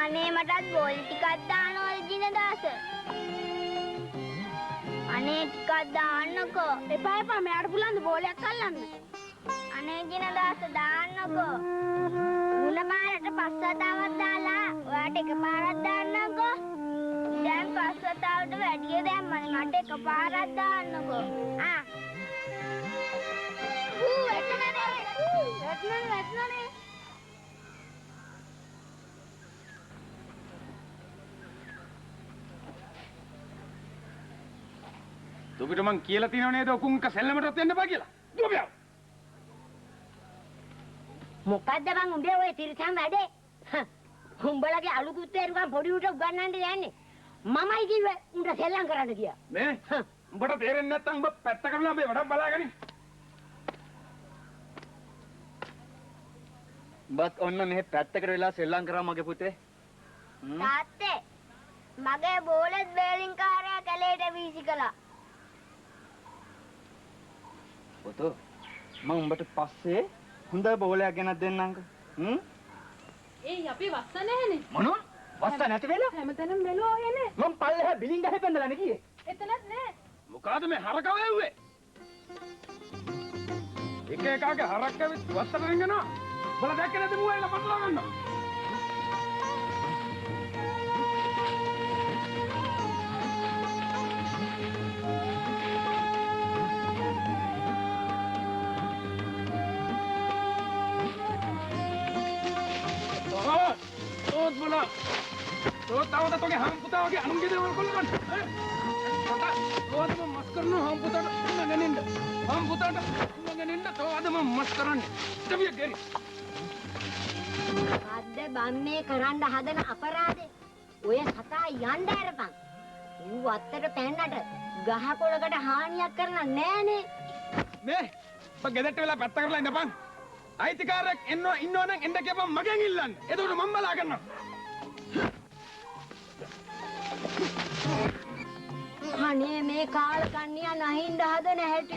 අනේ මටත් බෝල් ටිකක් දානවද දිනදාස? අනේ ටිකක් දාන්නකෝ. එපා මෙයාට පුළුවන් ද බෝලයක් අල්ලන්න? කියන දාස දාන්නකෝ. මුල පාරට පස්වතාවක් දාලා ඔයාට එකපාරක් දාන්නකෝ. දැන් පස්වතාවට වැඩිය දැම්මනේ මට එකපාරක් දාන්නකෝ. වැටුණනේ. දුකට මං කියලා තියෙනව නේද ඔකුන් එක සෙල්ලමටත් යන්න බෑ කියලා. දුවපියා. මොකද්ද බං උඹේ ඔය තිරසන් වැඩේ? උඹලගේ අලු කුත්තේරුකම් පොඩි උට උගන්නන්න යන්නේ. මමයි කිව්වේ උඹ සෙල්ලම් කරන්න කියලා. මේ උඹට තේරෙන්නේ නැත්නම් උඹ පැත්ත කරලා මේ වැඩක් බලාගනි. බත් ඔන්න මෙහෙ පැත්තකට වෙලා සෙල්ලම් කරා මගේ පුතේ. තාත්තේ මගේ බෝලෙත් බේලින් කාර්යය කැලේට වීසි කළා. පුතෝ මම උඹට පස්සේ හොඳ බෝලයක් ගෙනත් දෙන්නම්ක. ඒ අපි වස්ස නැහැනේ. මොනවා? වස්ස නැති වෙලා? හැමතැනම බැලුවා ඔයනේ. මම පල්ලෙහා බිලින් ගහේ පැන්දලානේ කියේ. එතනත් නෑ. මොකಾದ මේ හරකව ඇව්වේ? එක එකාගේ හරක් ඇවිත් වස්සට රින්ගනවා. බල දැක්කේ නැද මුවයිලා පටලවා ගන්නවා. තෝත් බලා. තෝත් තවද තෝගේ හම් පුතා වගේ අනුන්ගේ දේවල් කොල්ලගන්න. තෝද මම මස් කරනවා හම් පුතාට නගනින්න. හම් පුතාට නගනින්න තෝද මම මස් කරන්නේ. දෙවිය ගෙරි. අද බම්මේ කරන්න හදන අපරාධේ ඔය සතා යන්න ඇරපන්. ඌ අත්තට පැන්නට ගහකොළකට හානියක් කරලා නෑනේ. මේ ඔබ ගෙදරට වෙලා පැත්ත කරලා ඉඳපන්. අයිතිකාරයෙක් ඉන්නෝ නම් එන්න කියපන් මගෙන් ඉල්ලන්න. එතකොට මම බලා ගන්නවා. අනේ මේ කාල කන්නියා නැහින්ද හදන හැටි.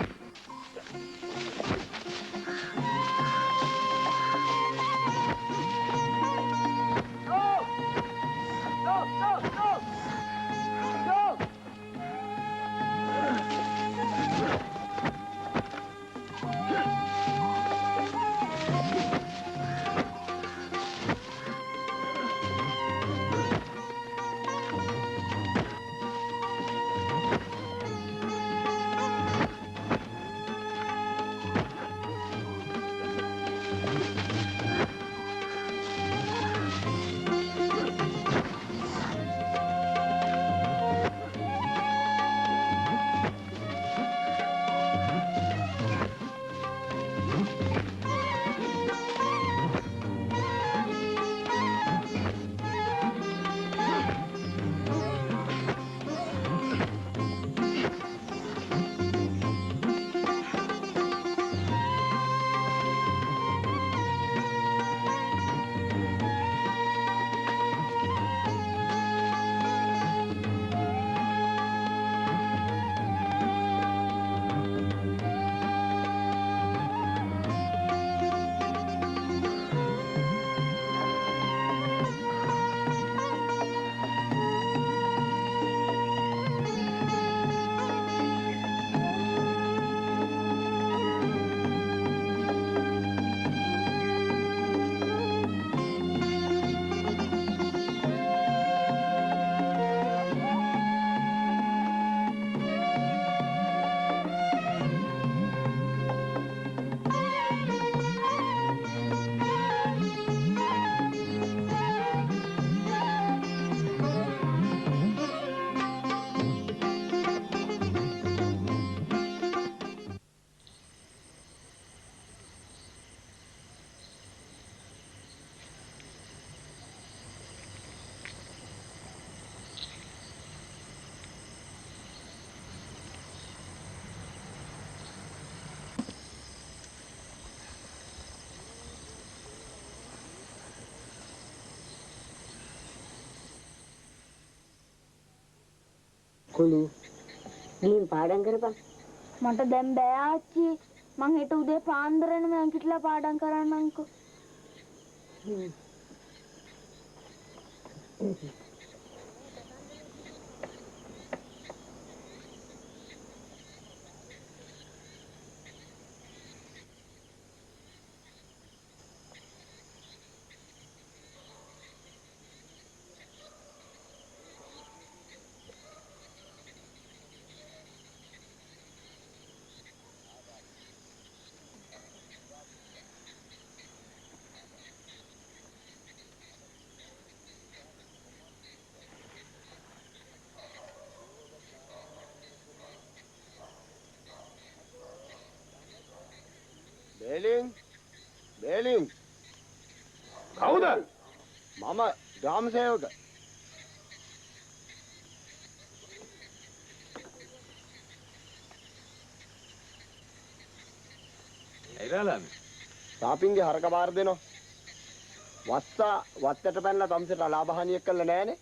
කුලු ගිහින් පාඩම් කරපන්. මට දැන් බෑ ආච්චි. මං හෙට උදේ පාන්දරේම නැගිටලා පාඩම් කරන්නම්කෝ. බේලින් බේලින් කවුද? මම ග්‍රාම සේවක. ඇයි රාලාමි? සාපින්ගේ හරක බාර දෙනවා. වත්තට පැනලා තමසට ලාභහානියක් කළා නෑනේ.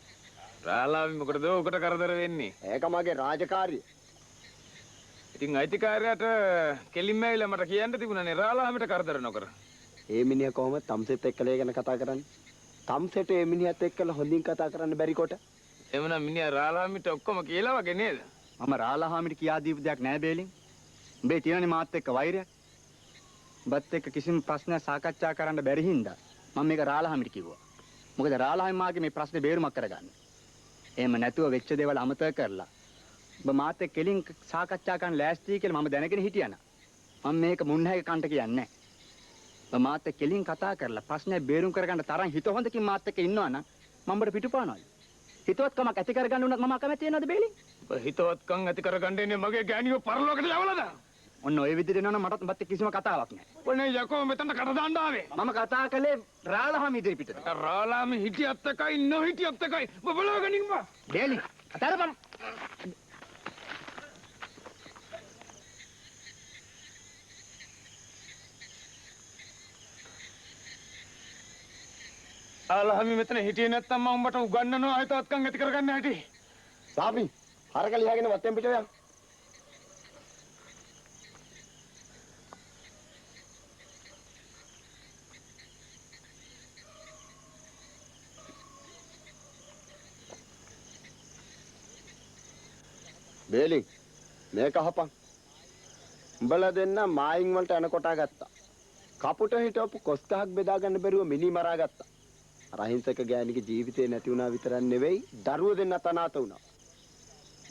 රාලාමි මොකටද ඔකට කරදර වෙන්නේ? ඒක මගේ රාජකාරිය. ඉතින් අයිතිකාරයාට කෙලින්ම ඇවිල්ලා මට කියන්න තිබුණානේ රාලාමිට කරදර නොකර. ඒ මිනිහා කොහොමද තමසෙත් එක්කලා ගැන කතා කරන්නේ? තමසෙට ඒ මිනිහත් එක්කලා හොඳින් කතා කරන්න බැරි කොට. එවනම් මිනිහා රාලාමිට ඔක්කොම කියලා වගේ නේද? මම රාලහාමිට කියා දීපු දෙයක් නෑ බේලින්. උඹේ තියෙනනේ මාත් එක්ක වෛරයක්. උඹත් එක්ක කිසිම ප්‍රශ්නයක් සාකච්ඡා කරන්න බැරි හින්දා මම මේක රාලහාමිට කිව්වා. මොකද රාලහාමි මාගේ මේ ප්‍රශ්නේ බේරුමක් කරගන්න. එහෙම නැතුව වෙච්ච දේවල් අමතක කරලා ඔබ මාත් එක්ක කෙලින් සාකච්ඡා කරන්න ලෑස්තියි කියලා මම දැනගෙන හිටියාන. මම මේක මුන්නහැක කන්ට කියන්නේ නෑ. ඔබ මාත් එක්ක කෙලින් කතා කරලා ප්‍රශ්නේ බේරුම් කරගන්න තරම් හිත හොඳකින් මාත් එක්ක ඉන්නවනම් මම ඔබට පිටුපානවා. හිතවත්කමක් ඇති කරගන්න උනත් මම අකමැති වෙනවද බේලින්? ඔබ හිතවත්කම් ඇති කරගන්න ඉන්නේ මගේ ගෑණියෝ පරලෝකයට යවලාද? ඔන්න ඔය විදිහට එනවනම් මටත් උඹත් එක්ක කිසිම කතාවක් නෑ. ඔනේ යකෝ මෙතනට කට දාන්න ආවේ. මම කතා කළේ රාලහාමි ඉදිරිපිටට. රාලාමි හිටියත් එකයි නොහිටියත් එකයි ඔබ බලාගෙන ඉන්න. බේලින් අතරපම්. රාලාමි මෙතන හිටියේ නැත්තම් මම උඹට උගන්වනවා හිතවත්කම් ඇති කරගන්න හැටි. සාපි හරක ලියාගෙන වත්තෙන් පිට යන්න. බේලින් මේක අහපන්. උඹලා දෙන්න මායින් වලට යන කොටා ගත්තා. කපුට හිටවපු කොස් ගහක් බෙදා ගන්න බැරුව මිනි මරා ගත්තා. අහිංසක ගෑණිගේ ජීවිතේ නැති වුණා විතරක් නෙවෙයි දරුවෝ දෙන්න අතනාත වුණා.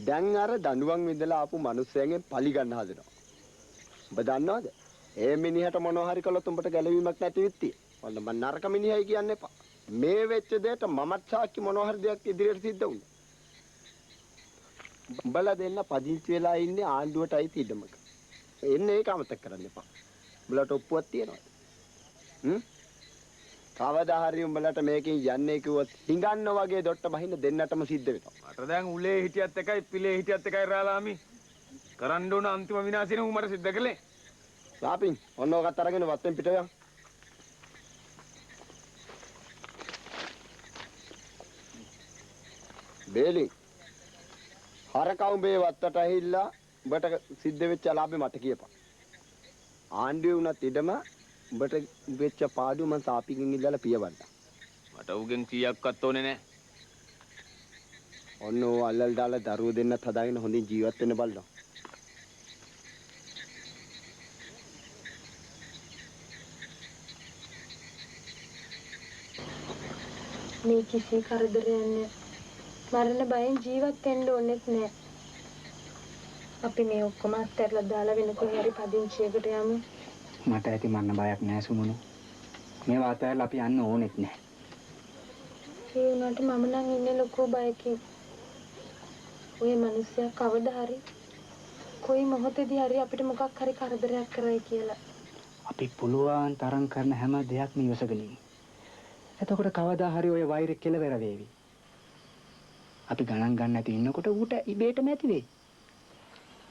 දැන් අර දඬුවම් විඳලා ආපු මිනිස්සුන්ගෙන් පලි ගන්න හදනවා. ඔබ දන්නවද? ඒ මිනිහට මොනවා හරි කළොත් උඹට ගැලවීමක් නැති විත්තිය. ඔන්න මම නරක මිනිහයි කියන්න එපා. මේ වෙච්ච දෙයට මමත් සාක්ෂි මොනවා හරි දෙයක් ඉදිරියට සිද්ධ වුණා. උඹලා දෙන්න පදිංචි වෙලා ඉන්නේ ආණ්ඩුවට අයිති ඉඩමක. එන්නේ ඒක අමතක කරන්න එපා. උඹලට ඔප්පුවක් තියෙනවද? කවදා හරි උඹලට මේකෙන් යන්නේ කිව්වොත් හිඟන්න වගේ දොට්ට බහින්න දෙන්නටම සිද්ධ වෙනවා. මට දැන් උලේ හිටියත් එකයි පිලේ හිටියත් එකයි රාලාමි. කරන්න ඕන අන්තිම විනාශය නේ උඹට සිද්ධ කළේ. සාපින් ඔන්න ඔකත් අරගෙන වත්තෙන් පිට යන්න. බේලි හරකවුඹේ වත්තට ඇහිල්ලා උඹට සිද්ධ වෙච්ච ලාභෙ මට කියපන්. ආණ්ඩුවේ වුණත් ඉඩම උඹට වෙච්ච පාඩුව මං සාපිකින් ඉල්ලලා පියවන්න. මට උගෙන් කීයක්වත් ඕනේ නැහැ. ඔන්න ඕ අල්ලල් දාලා දරුවෝ දෙන්නත් හදාගෙන හොඳින් ජීවත් වෙන්න බලනවා. මේ කිසි කරදරයක් නැහැ. මරණ බයෙන් ජීවත් වෙන්න ඕනෙත් නෑ. අපි මේ ඔක්කොම අත්හැරලා දාලා වෙන කොහේ හරි පදිංචියකට යමු. මට ඇති මරණ බයක් නෑ සුමුණු. මේ වාතාවරණය අපි යන්න ඕනෙත් නෑ. ඒ වුණාට මම නම් ඉන්නේ ලොකු බයකින්. ඔය මිනිස්සයා කවදා හරි කොයි මොහොතේදී හරි අපිට මොකක් හරි කරදරයක් කරයි කියලා. අපි පුළුවන් තරම් කරන හැම දෙයක්ම ඉවසගෙන ඉමු. එතකොට කවදා හරි ඔය වෛරය කෙලවර වේවි. අපි ගණන් ගන්න නැති ඉන්නකොට ඌට ඉබේටම ඇති වෙයි.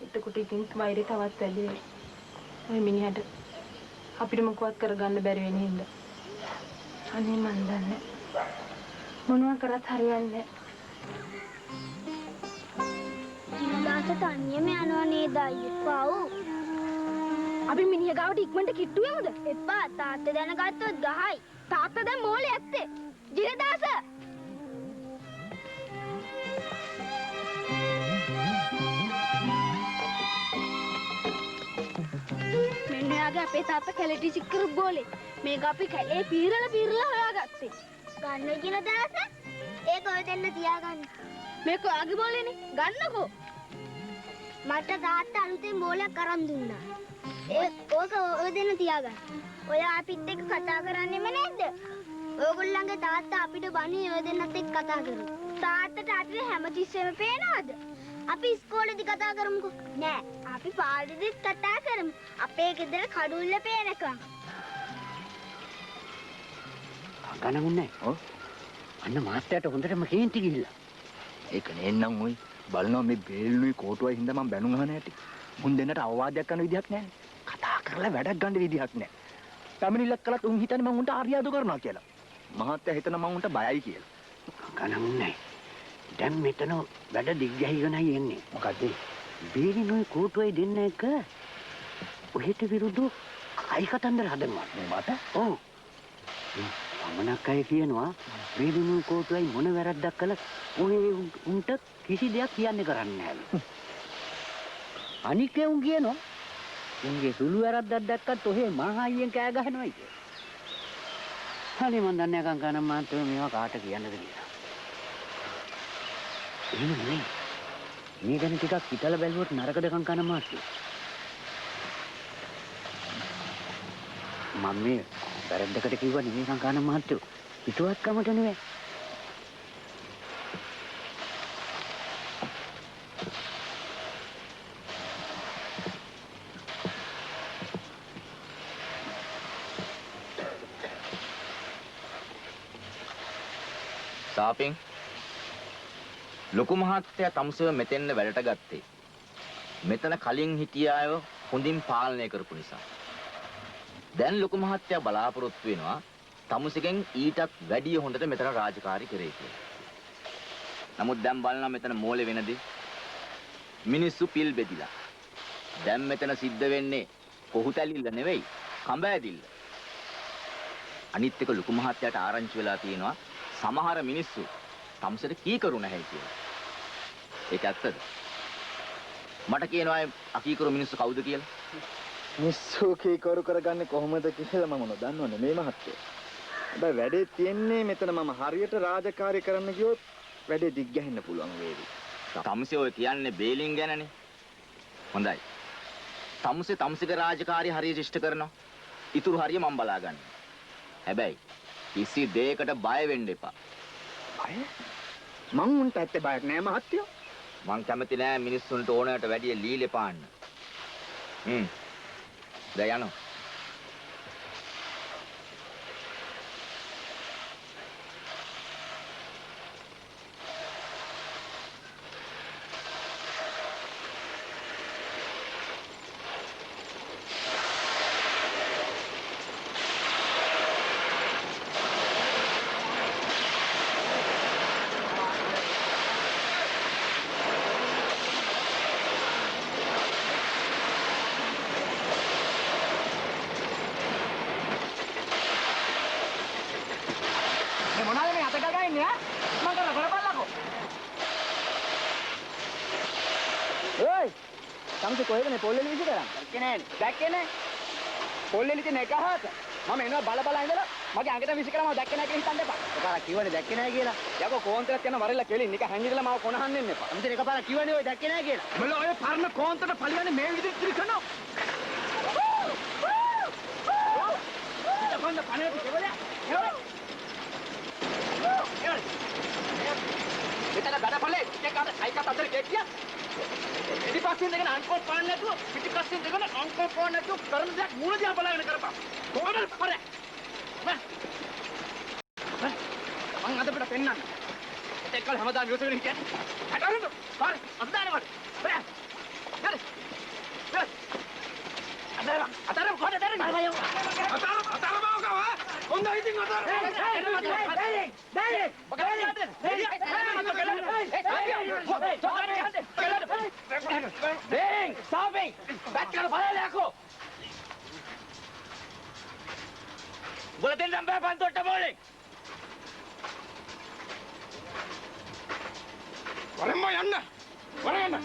එතකොට ඉතින් වෛරය තවත් වැඩි වෙයි. ඔය මිනිහට අපිට මොකවත් කරගන්න බැරි වෙන හින්දා. අනේ මන් දන්නේ. මොනවා කරත් හරියන්නේ ඉන්දාස තනියම යනවා නේද අයියෝ? අපි මිනිහ ගාවට ඉක්මනට කිට්ටු යමුද? එපා තාත්තා දැනගත්තොත් ගහයි. තාත්තා දැන් මෝලේ ඇත්තේ. ජිනදාස මෙන්නයාගේ අපේ තාත්තා කැලේටි සික්කරු ගෝලේ. මේක අපි කැලේ පීරලා හොයාගත්තේ. ගන්න ජිනදාස ඒක ඔය දෙන්න තියාගන්න. මේක ඔයාගේ බෝලේනේ. ගන්නකෝ. මට තාත්තා අලුතෙන් බෝලයක් අරන් දුන්නා. ඕක ඔය දෙන්න තියාගන්න. ඔයා අපිත් එක්ක කතා කරන්නේම නැද්ද? ඕගොල්ලන්ගේ තාත්තා අපිට බණේ ඔය දෙන්නත් එක්ක කතා කරමු. තාත්තට අපිට හැමතිස්සෙම පේනවද? අපි ඉස්කෝලේදී කතා කරමුකෝ. නෑ. අපි පාඩුවෙත් කතා කරමු. අපේ ගෙදර කඩුල්ල පේනකම්. ගණනුන්නේ. ඔව්. අන්න මාස්ටර්ට හොඳටම කේන්ති ගිහිල්ලා. ඒක නේන්නම් ඔයි බලනවා මේ බේල්නුයි කෝටුවයි හින්දා මම බැනුම් අහන ඇති. මුන් දෙන්නට අවවාදයක් කරන විදිහක් නැහැ. කතා කරලා වැඩක් ගන්න විදිහක් නැහැ. පැමිණිල්ලක් කළත් උන් හිතන්නේ මම උන්ට ආර්යාදු කරනවා කියලා. මහත්තයා හිතන මම උන්ට බයයි කියලා. ගණනුන්නේ. දැන් මෙතන වැඩ දිග්ගැහිගෙනයි එන්නේ. මොකද බේරිනුයි කෝටුවයි දෙන්න එක ඔහෙට විරුද්ධව කයි කතන්දර හදනවා. මේ මට? ඔව්. අමනක් අය කියනවා බේරිනුයි කෝටුවයි මොන වැරද්දක් කළත් ඔහේ උන්ට කිසි දෙයක් කියන්නේ කරන්නේ නැහැ. අනිකේ උන් කියනවා උන්ගේ සුළු වැරද්දක් දැක්කත් ඔහේ මහා අයියෙන් කෑ ගහනවායි කියලා. හරි මන් දන්නේ නැහැ කංකන මාත්‍රේ මේවා කාට කියන්නද කියලා. එහෙම නෙමෙයි. මේ ගැන ටිකක් හිතලා බැලුවොත් නරකද කංකන මාත්‍රේ. මම මේ වැරද්දකට කිව්වා නෙමෙයි කංකන මාත්‍රේ. පිටුවත්කමට නෙමෙයි. සාපෙන් ලොකු මහත්තයා තමුසෙව මෙතෙන්න වැඩට ගත්තේ. මෙතන කලින් හිටිය අයව හොඳින් පාලනය කරපු නිසා. දැන් ලොකු මහත්තයා බලාපොරොත්තු වෙනවා තමුසෙගෙන් ඊටත් වැඩිය හොඳට මෙතන රාජකාරී කරේ කියලා. නමුත් දැන් බලනවා මෙතන මෝලේ වෙනදී මිනිස්සු පිල් බෙදිලා. දැන් මෙතන සිද්ධ වෙන්නේ කොහුතැලිල්ල නෙවෙයි කඹ ඇදිල්ල. අනිත් එක ලොකු මහත්තයාට ආරංචි වෙලා තියෙනවා සමහර මිනිස්සු තමුසෙට කීකරු නැහැ කියලා. ඒක ඇත්තද? මට කියනවා අකීකරු මිනිස්සු කවුද කියලා? මිස්සු කීකරු කරගන්නේ කොහොමද කියලා මම නොදන්නවනේ මේ මහත්තයා. හැබැයි වැඩේ තියෙන්නේ මෙතන මම හරියට රාජකාරී කරන්න ගියොත් වැඩේ දිග්ගැහෙන්න පුළුවන් වේවි. තමුසේ ඔය කියන්නේ බේලින් ගැනනේ. හොඳයි. තමුසේ තමුසේගේ රාජකාරී හරියට ඉෂ්ට කරනවා. ඉතුරු හරිය මම බලාගන්න. හැබැයි කිසි දෙයකට බය වෙන්න එපා. බය? මං උන්ට ඇත්තේ බයක් නෑ මහත්තයෝ. මං කැමති නෑ මිනිස්සුන්ට ඕනෑමට වැඩිය ලීලේ පාන්න. දැන් යනවා. තමුසේ කොහෙද මේ පොල්ලෙලි විසි කරන්නේ? දැක්කේ නෑ. පොල්ලෙලි තියෙන එක හාත. මම එනවා බල බල ඉඳලා මගේ අඟට විසි කරාම දැක්කේ නෑ කියලා හිතන්න එපා. එකපාරක් කිව්වනේ දැක්කේ නෑ කියලා. යකෝ කෝන්තරත් යන වරෙල්ල කෙලින් නික හැංගිලා මාව කොනහන්න එන්න එපා. අම්තේ එකපාරක් කිව්වනේ ඔය දැක්කේ නෑ කියලා. මල ඔය පරණ කෝන්තරට පලියන්නේ මේ විදිහට තිරකනවා. ඉතකොන්ද පණේට කෙවලේ. මෙතන බඩපලේ එක අර සයිකත් අතර කෙක්කියා. ඉතිපස්සින් දෙකන අංකෝත් පාන්න නැතුව පිටිපස්සින් දෙකන අංකෝත් පාන්න නැතුව කරන දෙයක් මූණ දිහා බලාගෙන කරපන්. කොහොමද පරේ? මං අද පිට පෙන්නන්න. ඒත් කල් හැමදාම විශ්වගෙන හිටියත්. හටරන්න. පාර අදානවට. බෑ. හරි. හරි. අතරම කොහෙද දරන්නේ? අතරම ආවකව. හොඳ ඉතින් අතර. Bing! Stopping! Back ka na pala ako! Bulatin ng beban to tamuling! Walang mo yan na! Walang yan na!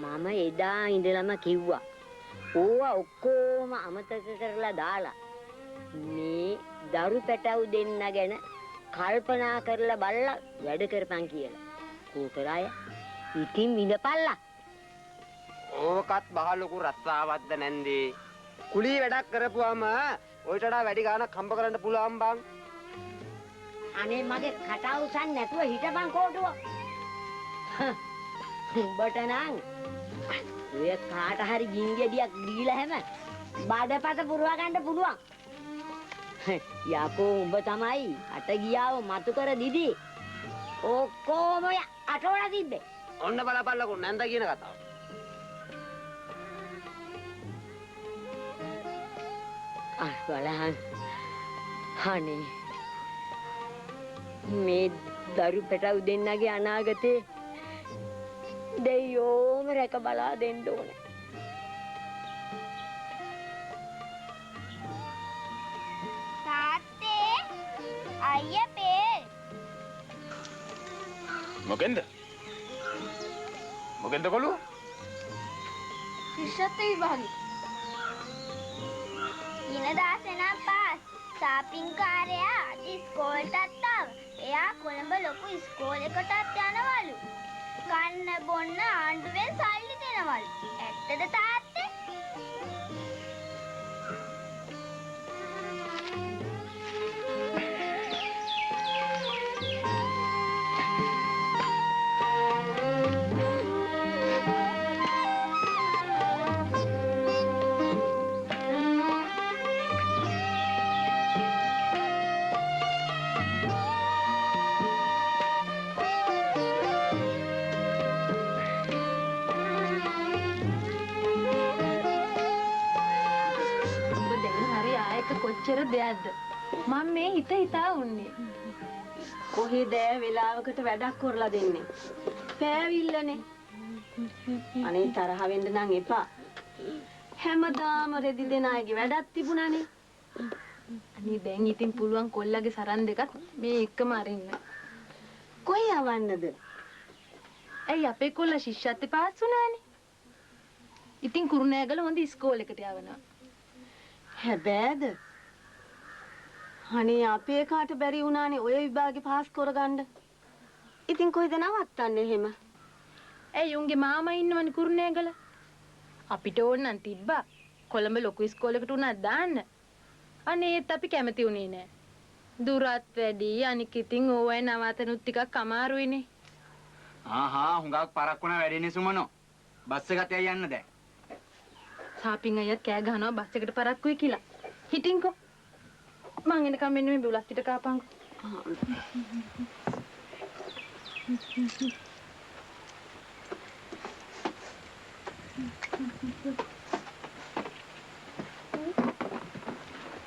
මම එදා ඉඳලම කිව්වා ඕවා ඔක්කොම අමතක කරලා දාලා මේ දරු පැටව් දෙන්න ගැන කල්පනා කරලා බලලා වැඩ කරපන් කියලා. කෝකරාය ඉතින් විඳපල්ලා. ඕකත් බහ ලොකු රස්සාවක්ද නැන්දේ. කුලී වැඩක් කරපුවාම ඔයිට වඩා වැඩි ගාණක් හම්බ කරන්න පුළුවන් බං. අනේ මගේ කට උසන් නැතුව හිටපන් කෝටුව. උඹට නම් ඔය කාට හරි ගිනි ගෙඩියක් දීලා හැම බඩපත පුරව ගන්න පුළුවන්. යකෝ උඹ තමයි අට ගියාව මතු කර දිදි. ඔක්කොම ඔය අටවල තිබ්බේ. ඔන්න බලපල්ලකෝ නැන්ද කියන කතාව. බලහන් අනේ මේ දරු පැටව් දෙන්නගේ අනාගතේ දෙයියෝම රැක බලා දෙන්න ඕනේ. තාත්තේ අයියා පේ මොකෙන්ද කොළුව? ශිෂ්‍යත්ව විභාගේ ඉනදාසෙනා පාස් සාපින්කාරයා අද ඉස්කෝලටත් ආව. එයා කොළඹ ලොකු ඉස්කෝලයකටත් යනවලු. කන්න බොන්න ආණ්ඩුවෙන් සල්ලි දෙනවලු. ඇත්තද තාත්තේ? කොච්චර දෙයක්ද මම මේ හිතා උන්නේ. කොහෙද වෙලාවකට වැඩක් කරලා දෙන්නේ? පෑවිල්ලනේ. අනේ තරහ වෙන්න නම් එපා. හැමදාම රෙදි දෙන අයගේ වැඩක් තිබුණානේ. අනේ දැන් ඉතින් පුළුවන් කොල්ලගේ සරන් දෙකක් මේ එකම අරින්න. කොයි යවන්නද? ඇයි අපේ කොල්ලා ශිෂ්‍යත්ව පාස් වුණානේ. ඉතින් කුරුණෑගල හොඳ ඉස්කෝලේකට යවනවා. හැබැයිද? අනේ අපේ කාට බැරි වුණානේ ඔය විභාගේ පාස් කරගන්න. ඉතින් කොහෙද නවත්තන්නේ එහෙම? ඇයි උන්ගේ මාමා ඉන්නවනේ කුරුණෑගල. අපිට ඕන නම් තිබ්බා කොළඹ ලොකු ඉස්කෝලේකට උනත් දාන්න. අනේ ඒත් අපි කැමති උනේ නෑ. දුරත් වැඩි අනික ඉතින් ඕවයි නවතනුත් ටිකක් අමාරුයිනේ. හුඟක් පරක් වුණා වැඩිනේ සුමනෝ. බස් එකත් යයි යන්න දැන්. සාපින් අයියත් කෑ ගහනවා බස් එකට පරක්කුයි කියලා. හිටින්කෝ. මං එනකම් මෙන්න මේ බුලත් පිට කාපන්කෝ.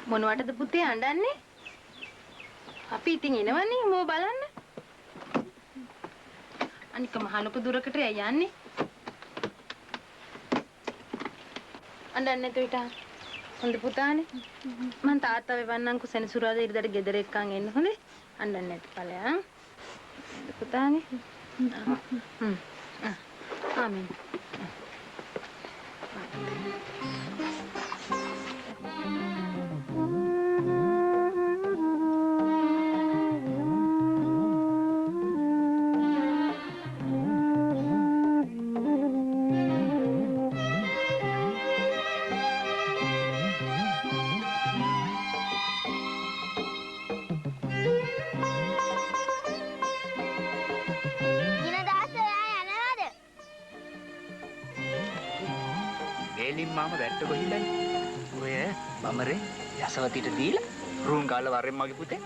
මොනවටද පුතේ අඬන්නේ? අපි ඉතින් එනවනේ මෝ බලන්න. අනික මහ ලොකු දුරකට යන්නේ. අඬන්නේ නැතුව හිටා. හොඳ පුතානේ. මං තාත්තා වෙවන්නම්කෝ සෙනසුරාදා ඉරිදට ගෙදර එක්කන් එන්න හොඳේ. අඬන්නේ නැති ඵලයන්. පුතානේ. ආමෙන්. මාම වැට්ට ගොහිල්ලනේ. ඔය බමරේ යසවතිට දීලා රූම් කාලා වරෙන් මගේ පුතේ.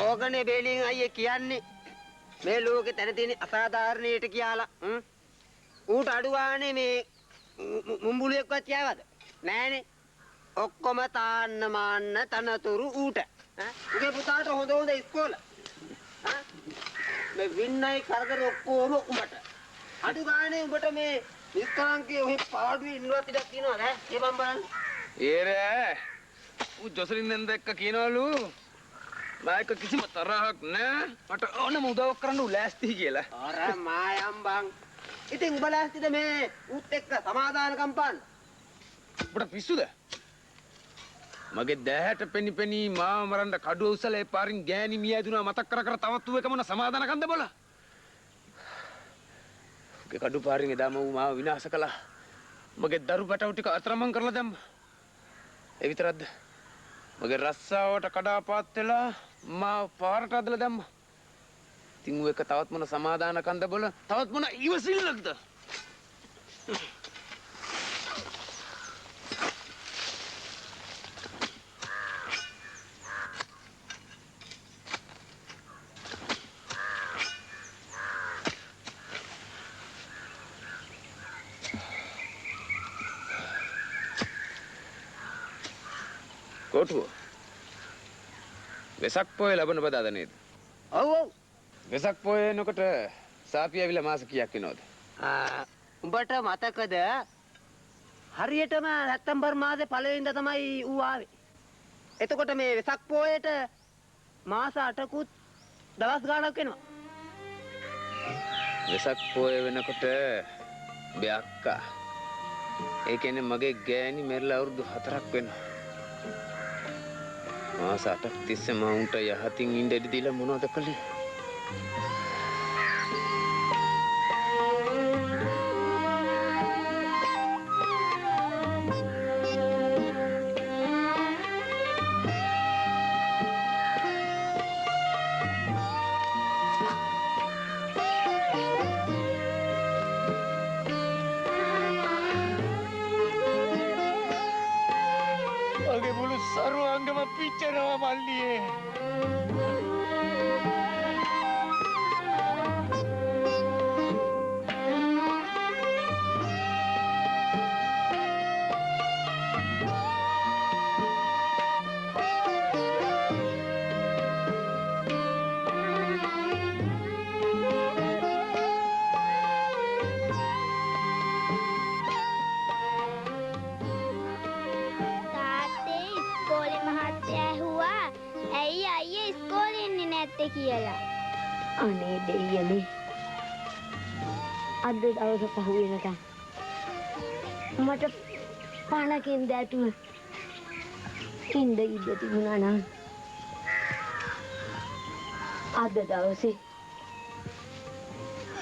ඕකනේ බේලින් අයියේ කියන්නේ මේ ලෝකේ තැන තියෙන අසාධාරණයට කියලා. ඌට අඩුවානේ මේ මුඹුලියෙක්වත් යවද? නෑනේ. ඔක්කොම තාන්න මාන්න තනතුරු ඌට. උගේ පුතාට හොඳ ඉස්කෝල. මේ වින්නයි කරදර ඔක්කොම උඹට. අඩු ගානේ උඹට මේ නිස්කලංකේ ඔහි පාඩුවේ ඉන්නවත් ඉඩක් තියනවද? ඒ මම බලන්න. ඒරේ ඌ ජොසලින් නන්ද එක්ක කියනවලු මයික කිසිම තරහක් නෑ. මට ඕනම උදව්වක් කරන්න උලෑස්ති කියලා. අර මායම් බං. ඉතින් උඹ ලෑස්තිද මේ උත් එක්ක සමාදානකම් පාන්න? උඹට පිස්සුද? මගේ දැහැට පෙනි මාව මරන්න කඩුව උසලා ඒ පාරින් ගෑණි මිය ඇදුනා මතක් කර කර තවත් ඌ එක මොන සමාදානකම්ද බොලා? උගේ කඩු පාරින් එදාම ඌ මාව විනාශ කළා. මගේ දරු පැටවු ටික අතරමං කරලා දැම්මා. ඒ විතරක්ද? මගේ රස්සාවට කඩාපාත් වෙලා මාව පාරට අදලා දැම්මා. ඉතින් ඌ එක තවත් මොන සමාදානකම්ද බොලා? තවත් මොන ඉවසිල්ලක්ද? කොටුව වෙසක් පොයේ ලබන බදාද නේද? ඔව් ඔව්. වෙසක් පොයේ එනකොට සාපි ඇවිල්ලා මාස කීයක් වෙනවද? උඹට මතකද හරියටම සැප්තැම්බර් මාසේ පළවෙනිදා තමයි ඌ ආවේ. එතකොට මේ වෙසක් පොයේට මාස 8කුත් දවස් ගාණක් වෙනවා. වෙසක් පොයේ වෙනකොට බේ අක්කා. ඒ කියන්නේ මගේ ගෑණි මෙරලා අවුරුදු 4ක් වෙනවා. මාස 8ක් තිස්සේ මම උන්ට යහතින් ඉඳ ඉඩ දීලා මොනවද කළේ? මගේ මුළු සරුවංගම පිච්චෙනවා මල්ලියේ. කියලා. අනේ දෙයියනේ. අද දවස පහු වෙනකම් මට පණකින් දැටුව ඉඳ ඉඳ තිබුණා නම් අද දවසේ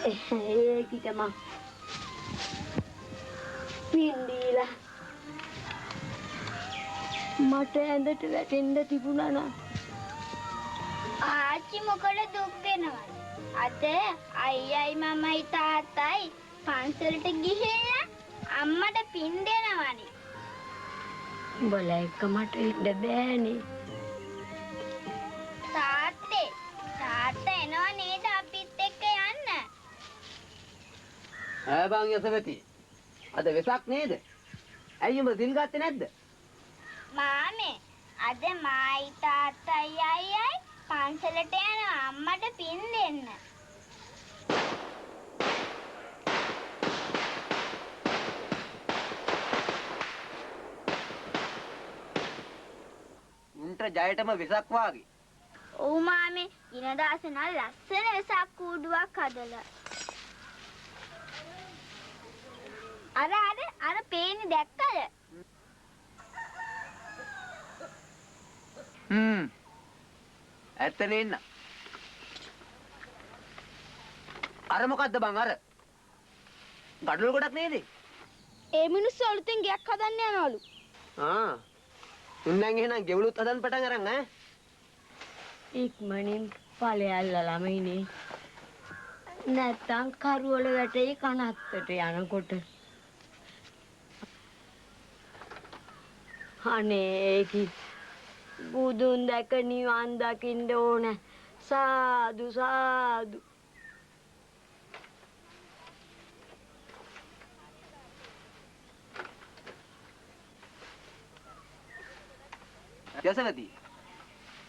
ඒකිට මම පින්දීලා මට ඇඳට වැටෙන්න තිබුණා නම් ආච්චි මොකද දුක් වෙනවද? අද අයියයි මමයි තාත්තයි පන්සලට ගිහිල්ලා අම්මට පින් දෙනවනේ. උඹලා එක්ක මට ඉන්න බෑනේ. තාත්තා එනවා නේද අපිත් එක්ක යන්න? ඈ බං යසවති. අද වෙසක් නේද? ඇයි උඹ සිල් ගත්තේ නැද්ද? මාමේ අද මායි තාත්තයි අයියයි පන්සලට යනවා අම්මට පින් දෙන්න. උන්ට ජයටම වෙසක් වාගේ. ඔව් මාමේ ඉනදාස නම් ලස්සන වෙසක් කූඩුවක් හදලා. අර පේන්නේ දැක්කද? ඇත්තනේ ඉන්න. අර මොකද්ද බං අර? ගඩොල් ගොඩක් නේද? ඒ මිනිස්සු අලුතෙන් ගයක් හදන්න යනවලු. උන්නන් එහෙනම් ගෙවලුත් හදන්න පටන් අරන් ඈ. ඉක්මනින් ඵලයල්ලා ළමයිනේ. නැත්තම් කරුවල වැටේ කනත්තට යනකොට. අනේ බුදුන් දැක නිවන් දකින්න ඕන. සාදු සාදු. යසවති.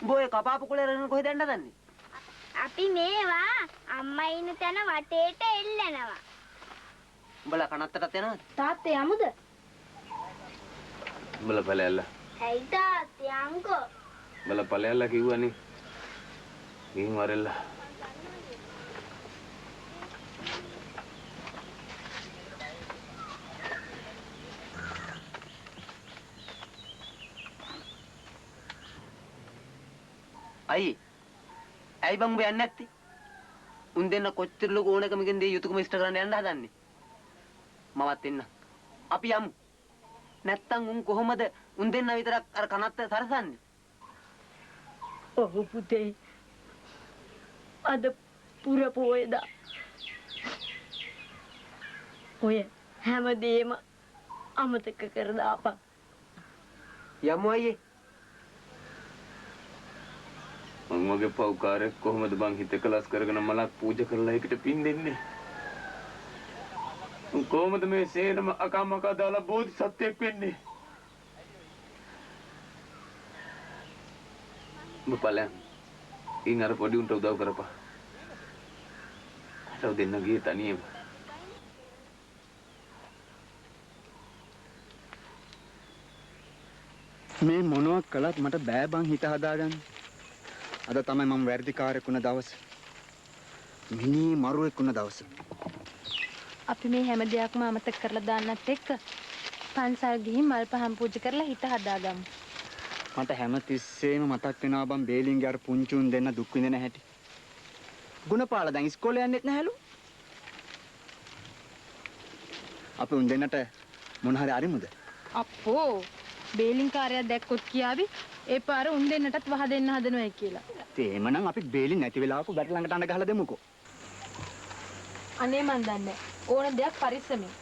බොය කපාපු කුලේ රන කොහෙද යන්න දන්නේ? අපි මේවා අම්මා ඉන්න තැන වටේට එල්ලනවා. උඹලා කනත්තටත් යනවද? තාත්තේ යමුද? උඹලා ඵලයල්ලා. ඇයි තාත්තේ අංකෝ? උඹලා ඵලයල්ලා කිව්වනේ. ගිහින් වරෙල්ල. අයියේ ඇයි බං උඹ යන්නේ නැත්තේ? උන් දෙන්න කොච්චර ලොකු ඕනකමකින් දේ යුතුයකම ඉෂ්ට කරන්න යන්න හදන්නේ? මමත් එන්න. අපි යමු. නැත්තම් උන් කොහොමද උන් දෙන්න විතරක් අර කනත්ත සරසන්නේ? ඔව් පුතේ. අද පුර පොයදා. ඔය හැමදේම අමතක කර දාපන්. යමු අයියේ. මං වගේ පව්කාරයෙක් කොහොමද බං හිත කලස් කරගෙන මලක් පූජා කරලා ඒකට පින් දෙන්නේ? උන් කොහොමද මේ සේනම අකමක දාලා බෝධිසත්වයෙක් වෙන්නේ? මුපලයන් ඉන් අර පොඩි උන්ට උදව් කරපන්. අර දෙන්න ගියේ තනියම. මේ මොනවක් කළත් මට බෑ බං හිත හදාගන්න. අද තමයි මම වැඩිකාරයෙක් වුණ දවස. මිනි මරුවෙක් වුණ දවස. අපි මේ හැම දෙයක්ම අමතක කරලා දාන්නත් එක්ක පන්සල් ගිහින් මල් පහන් පූජා කරලා හිත හදාගමු. මට හැම තිස්සෙම මතක් වෙනවා බං බේලින්ගේ අර පුංචුන් දෙන්න දුක් විඳින හැටි. ගුණපාල දැන් ඉස්කෝලේ යන්නෙත් නැහැලු. අපි උන් දෙන්නට මොන හරි අරිමුද? අප්පෝ බේලින් කාර්යයක් දැක්කොත් කියාවි ඒ පාර උන් දෙන්නටත් වහ දෙන්න හදනවයි කියලා. තේමනම් අපි බේලින් නැති වෙලාවක බැට ළඟට අඬ ගහලා දෙමුකෝ. අනේ මන් දන්නේ ඕන දෙයක් පරිස්සමින්.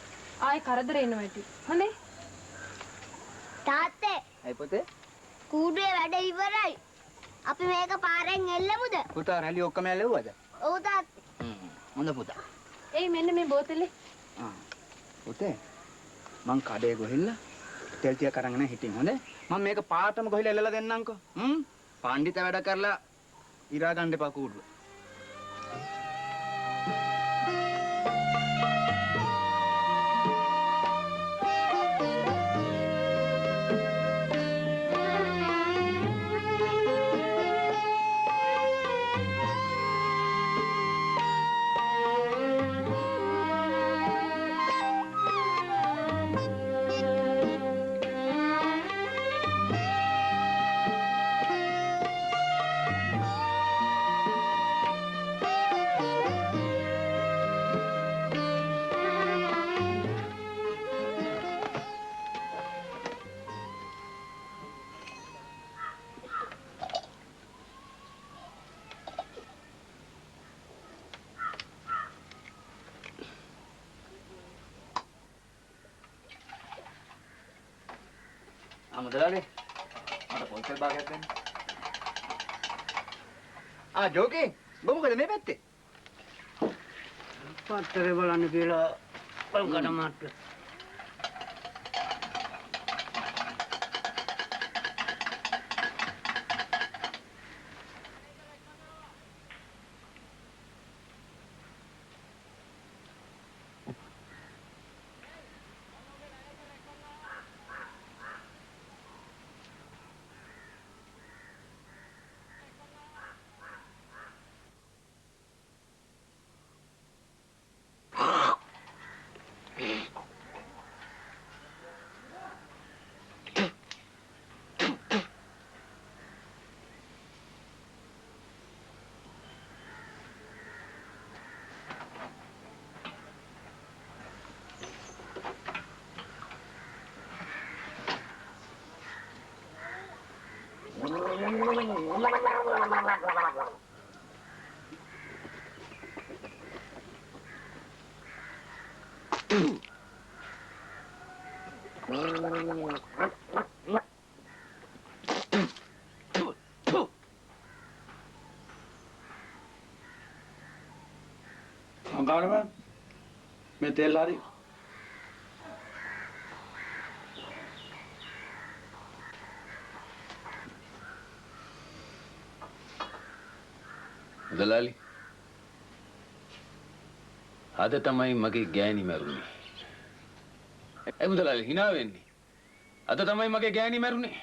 ආයේ කරදර එනවා ඇති. හොඳේ? තාත්තේ අය පොතේ කූඩුවේ වැඩ ඉවරයි. අපි මේක පාරෙන් එල්ලමුද? පුතා රැලි ඔක්කොම ඇලෙව්වද? ඔව් තාත්තේ. හොඳ පුතා. එයි මෙන්න මේ බෝතලේ. පුතේ මං කඩේ ගොහිල්ලා තෙල් ටික අරගෙන හිටින් හොඳේ? මම මේක පාටම ගොහිල්ලා එල්ලලා දෙන්නම්කෝ. පණ්ඩිත වැඩ කරලා ඉරා ගන්න එපා කූඩුව. මුදලාලි මට පොල්තල් භාගයක් දෙන්න. ජෝකි මොකද මේ පැත්තේ? පත්තරේ බලන්න කියලා බලකට මාට්ටු. Angkana में तेल ला दी. दलाली අද තමයි මගේ ගෑණි මැරුණේ. ඒ මුදලාලි hina වෙන්නේ. අද තමයි මගේ ගෑණි මැරුණේ.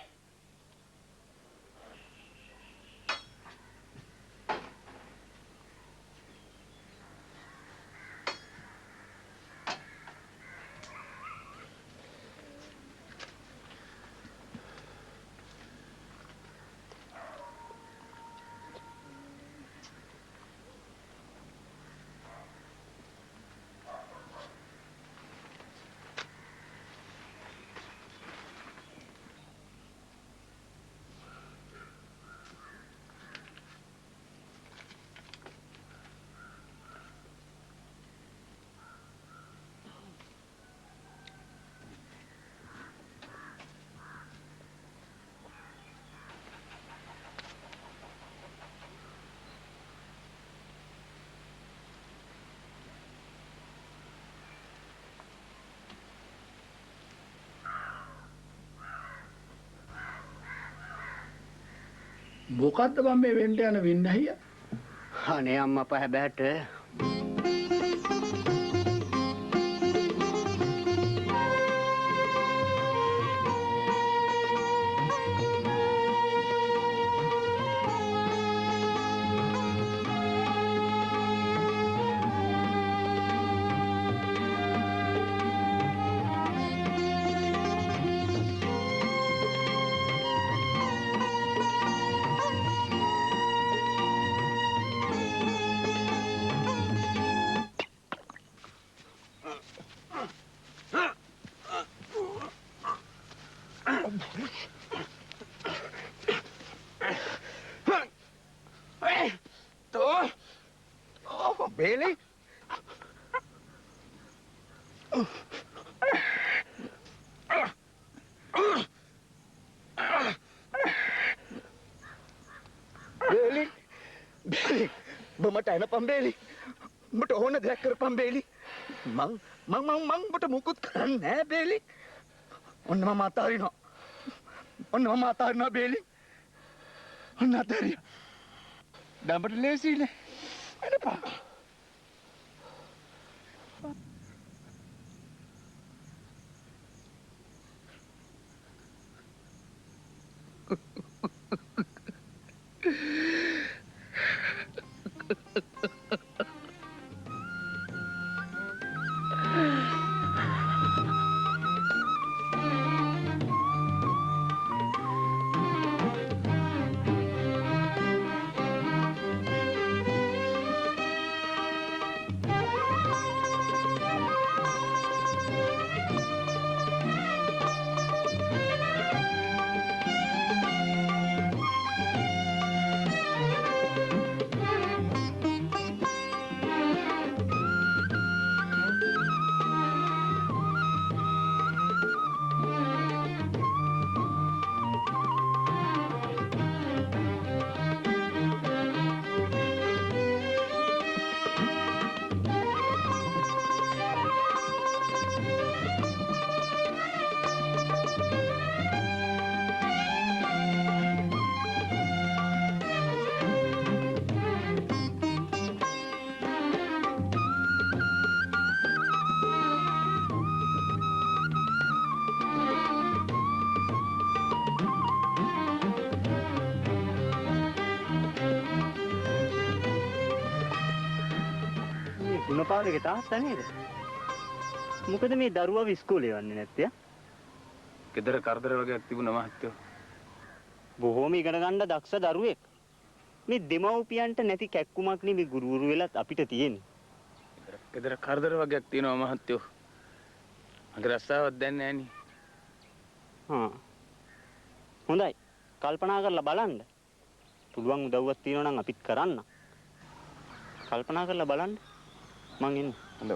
මොකද්ද මම මේ වෙන්න යන වින්නහිය? අනේ අම්මා පහ බෑට. බේලි බේලි බේලි බමට එනපම් බේලි මට ඕන දෙයක් කරපම් බේලි මං මට මුකුත් කරන්නේ නෑ බේලි ඔන්න මම අතාරිනවා බේලි ඔන්න අතාරියා දඹට ලේසියිනේ එනපා ගුණපාලගේ තාත්තා නේද? මොකද මේ දරුවා ඉස්කෝලේ යන්නේ නැත්තේ? ගෙදර කරදර වගේක් තිබුණා මහත්තයෝ. බොහෝම ඉගෙන ගන්න දක්ෂ දරුවෙක්. මේ දෙමව්පියන්ට නැති කැක්කුමක් නේ මේ ගුරුවරු වෙලත් අපිට තියෙන්නේ. ගෙදර කරදර වගේක් තියෙනවා මහත්තයෝ. මගේ රස්සාවක් දැන් නෑනේ. හොඳයි. කල්පනා කරලා බලන්න. පුළුවන් උදව්වක් තියෙනවා නම් අපිත් කරන්න. කල්පනා කරලා බලන්න. මං ඉන්න. හොඳයි.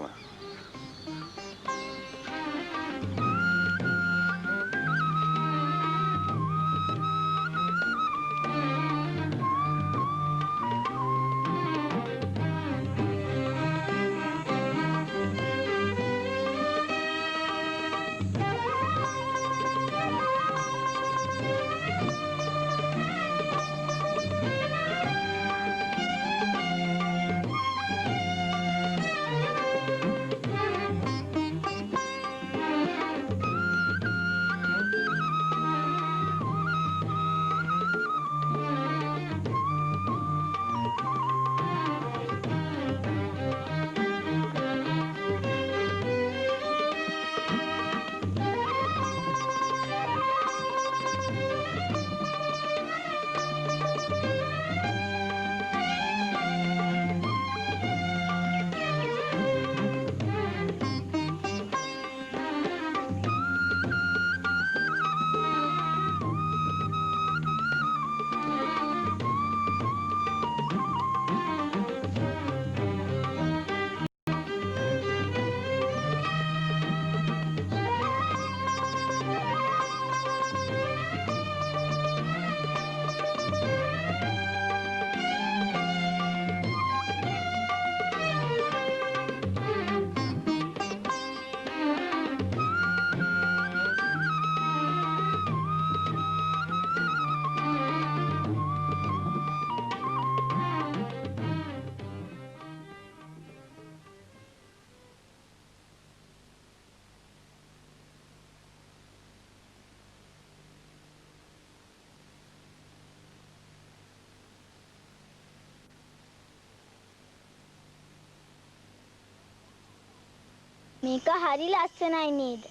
මේක හරි ලස්සනයි නේද?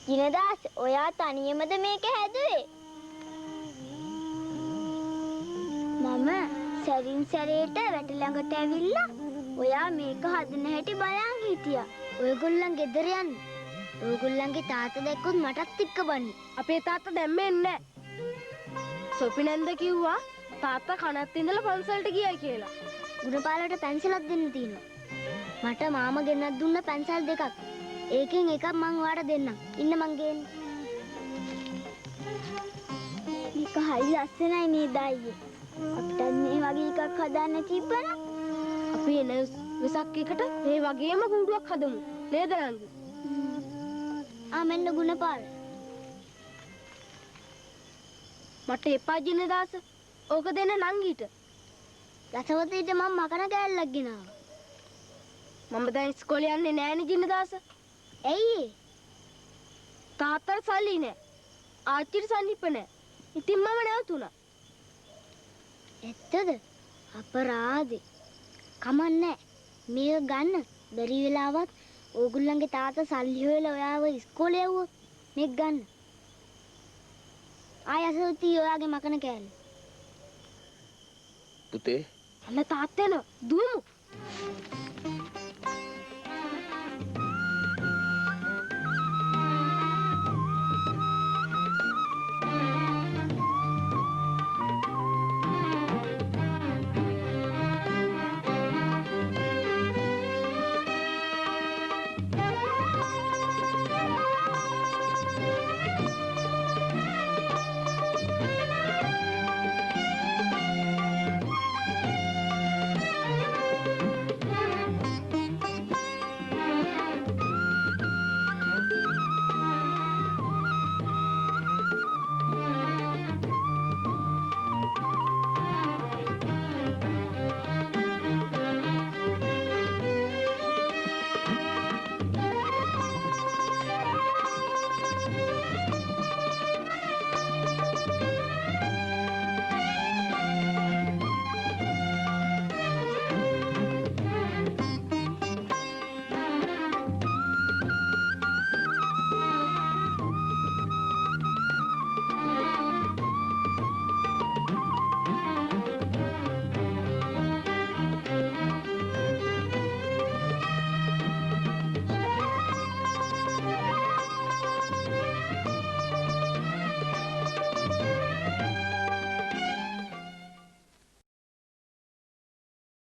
ජිනදාස් ඔයා තනියමද මේක හැදුවේ? මම සැරින් සැරේට වැට ළඟට ඇවිල්ලා ඔයා මේක හදන හැටි බලන් හිටියා. ඔයගොල්ලන් ගෙදර යන්න. ඔයගොල්ලන්ගේ තාත්තා දැක්කොත් මටත් එක්ක බනි. අපේ තාත්තා දැම්මේ නැහැ. සොපිනන්ද කිව්වා තාත්තා කනත් ඉඳලා පන්සලට ගියයි කියලා. ගුණපාලට පැන්සලක් දෙන්න තියෙනවා. මට මාමා ගෙනත් දුන්න පැන්සල් දෙකක්. ඒකෙන් එකක් මං ඔයාට දෙන්නම්. ඉන්න මං ගේන්න. මේක හරි ලස්සනයි නේද අයියේ? අපිට මේ වගේ එකක් හදන්න තිබ්බනම් අපි එන වෙසක් එකට මේ වගේම කූඩුවක් හදමු. නේද නංගි? මෙන්න ගුණපාල. මට එපා ජිනදාස. ඕක දෙන්න නංගීට. රසවතීට මම මකන කෑල්ලක් ගෙනාවා. මම දැන් ඉස්කෝලේ යන්නේ නෑනේ ජිනදාස. ඇයි? තාත්තට සල්ලි නෑ. ආච්චිට සල්ලිප නෑ. ඉතින් මම නැවතුණා. ඇත්තද? අපරාධේ. කමන්නේ. මේක ගන්න. බැරි වෙලාවත් ඕගොල්ලන්ගේ තාත්තා සල්ලි හොයලා ඔයාව ඉස්කෝලේ යවුවොත් මේක ගන්න. ආයසෝති ඔයාගේ මකන කෑල්ල. පුතේ අන්න තාත්තේන දුවමු.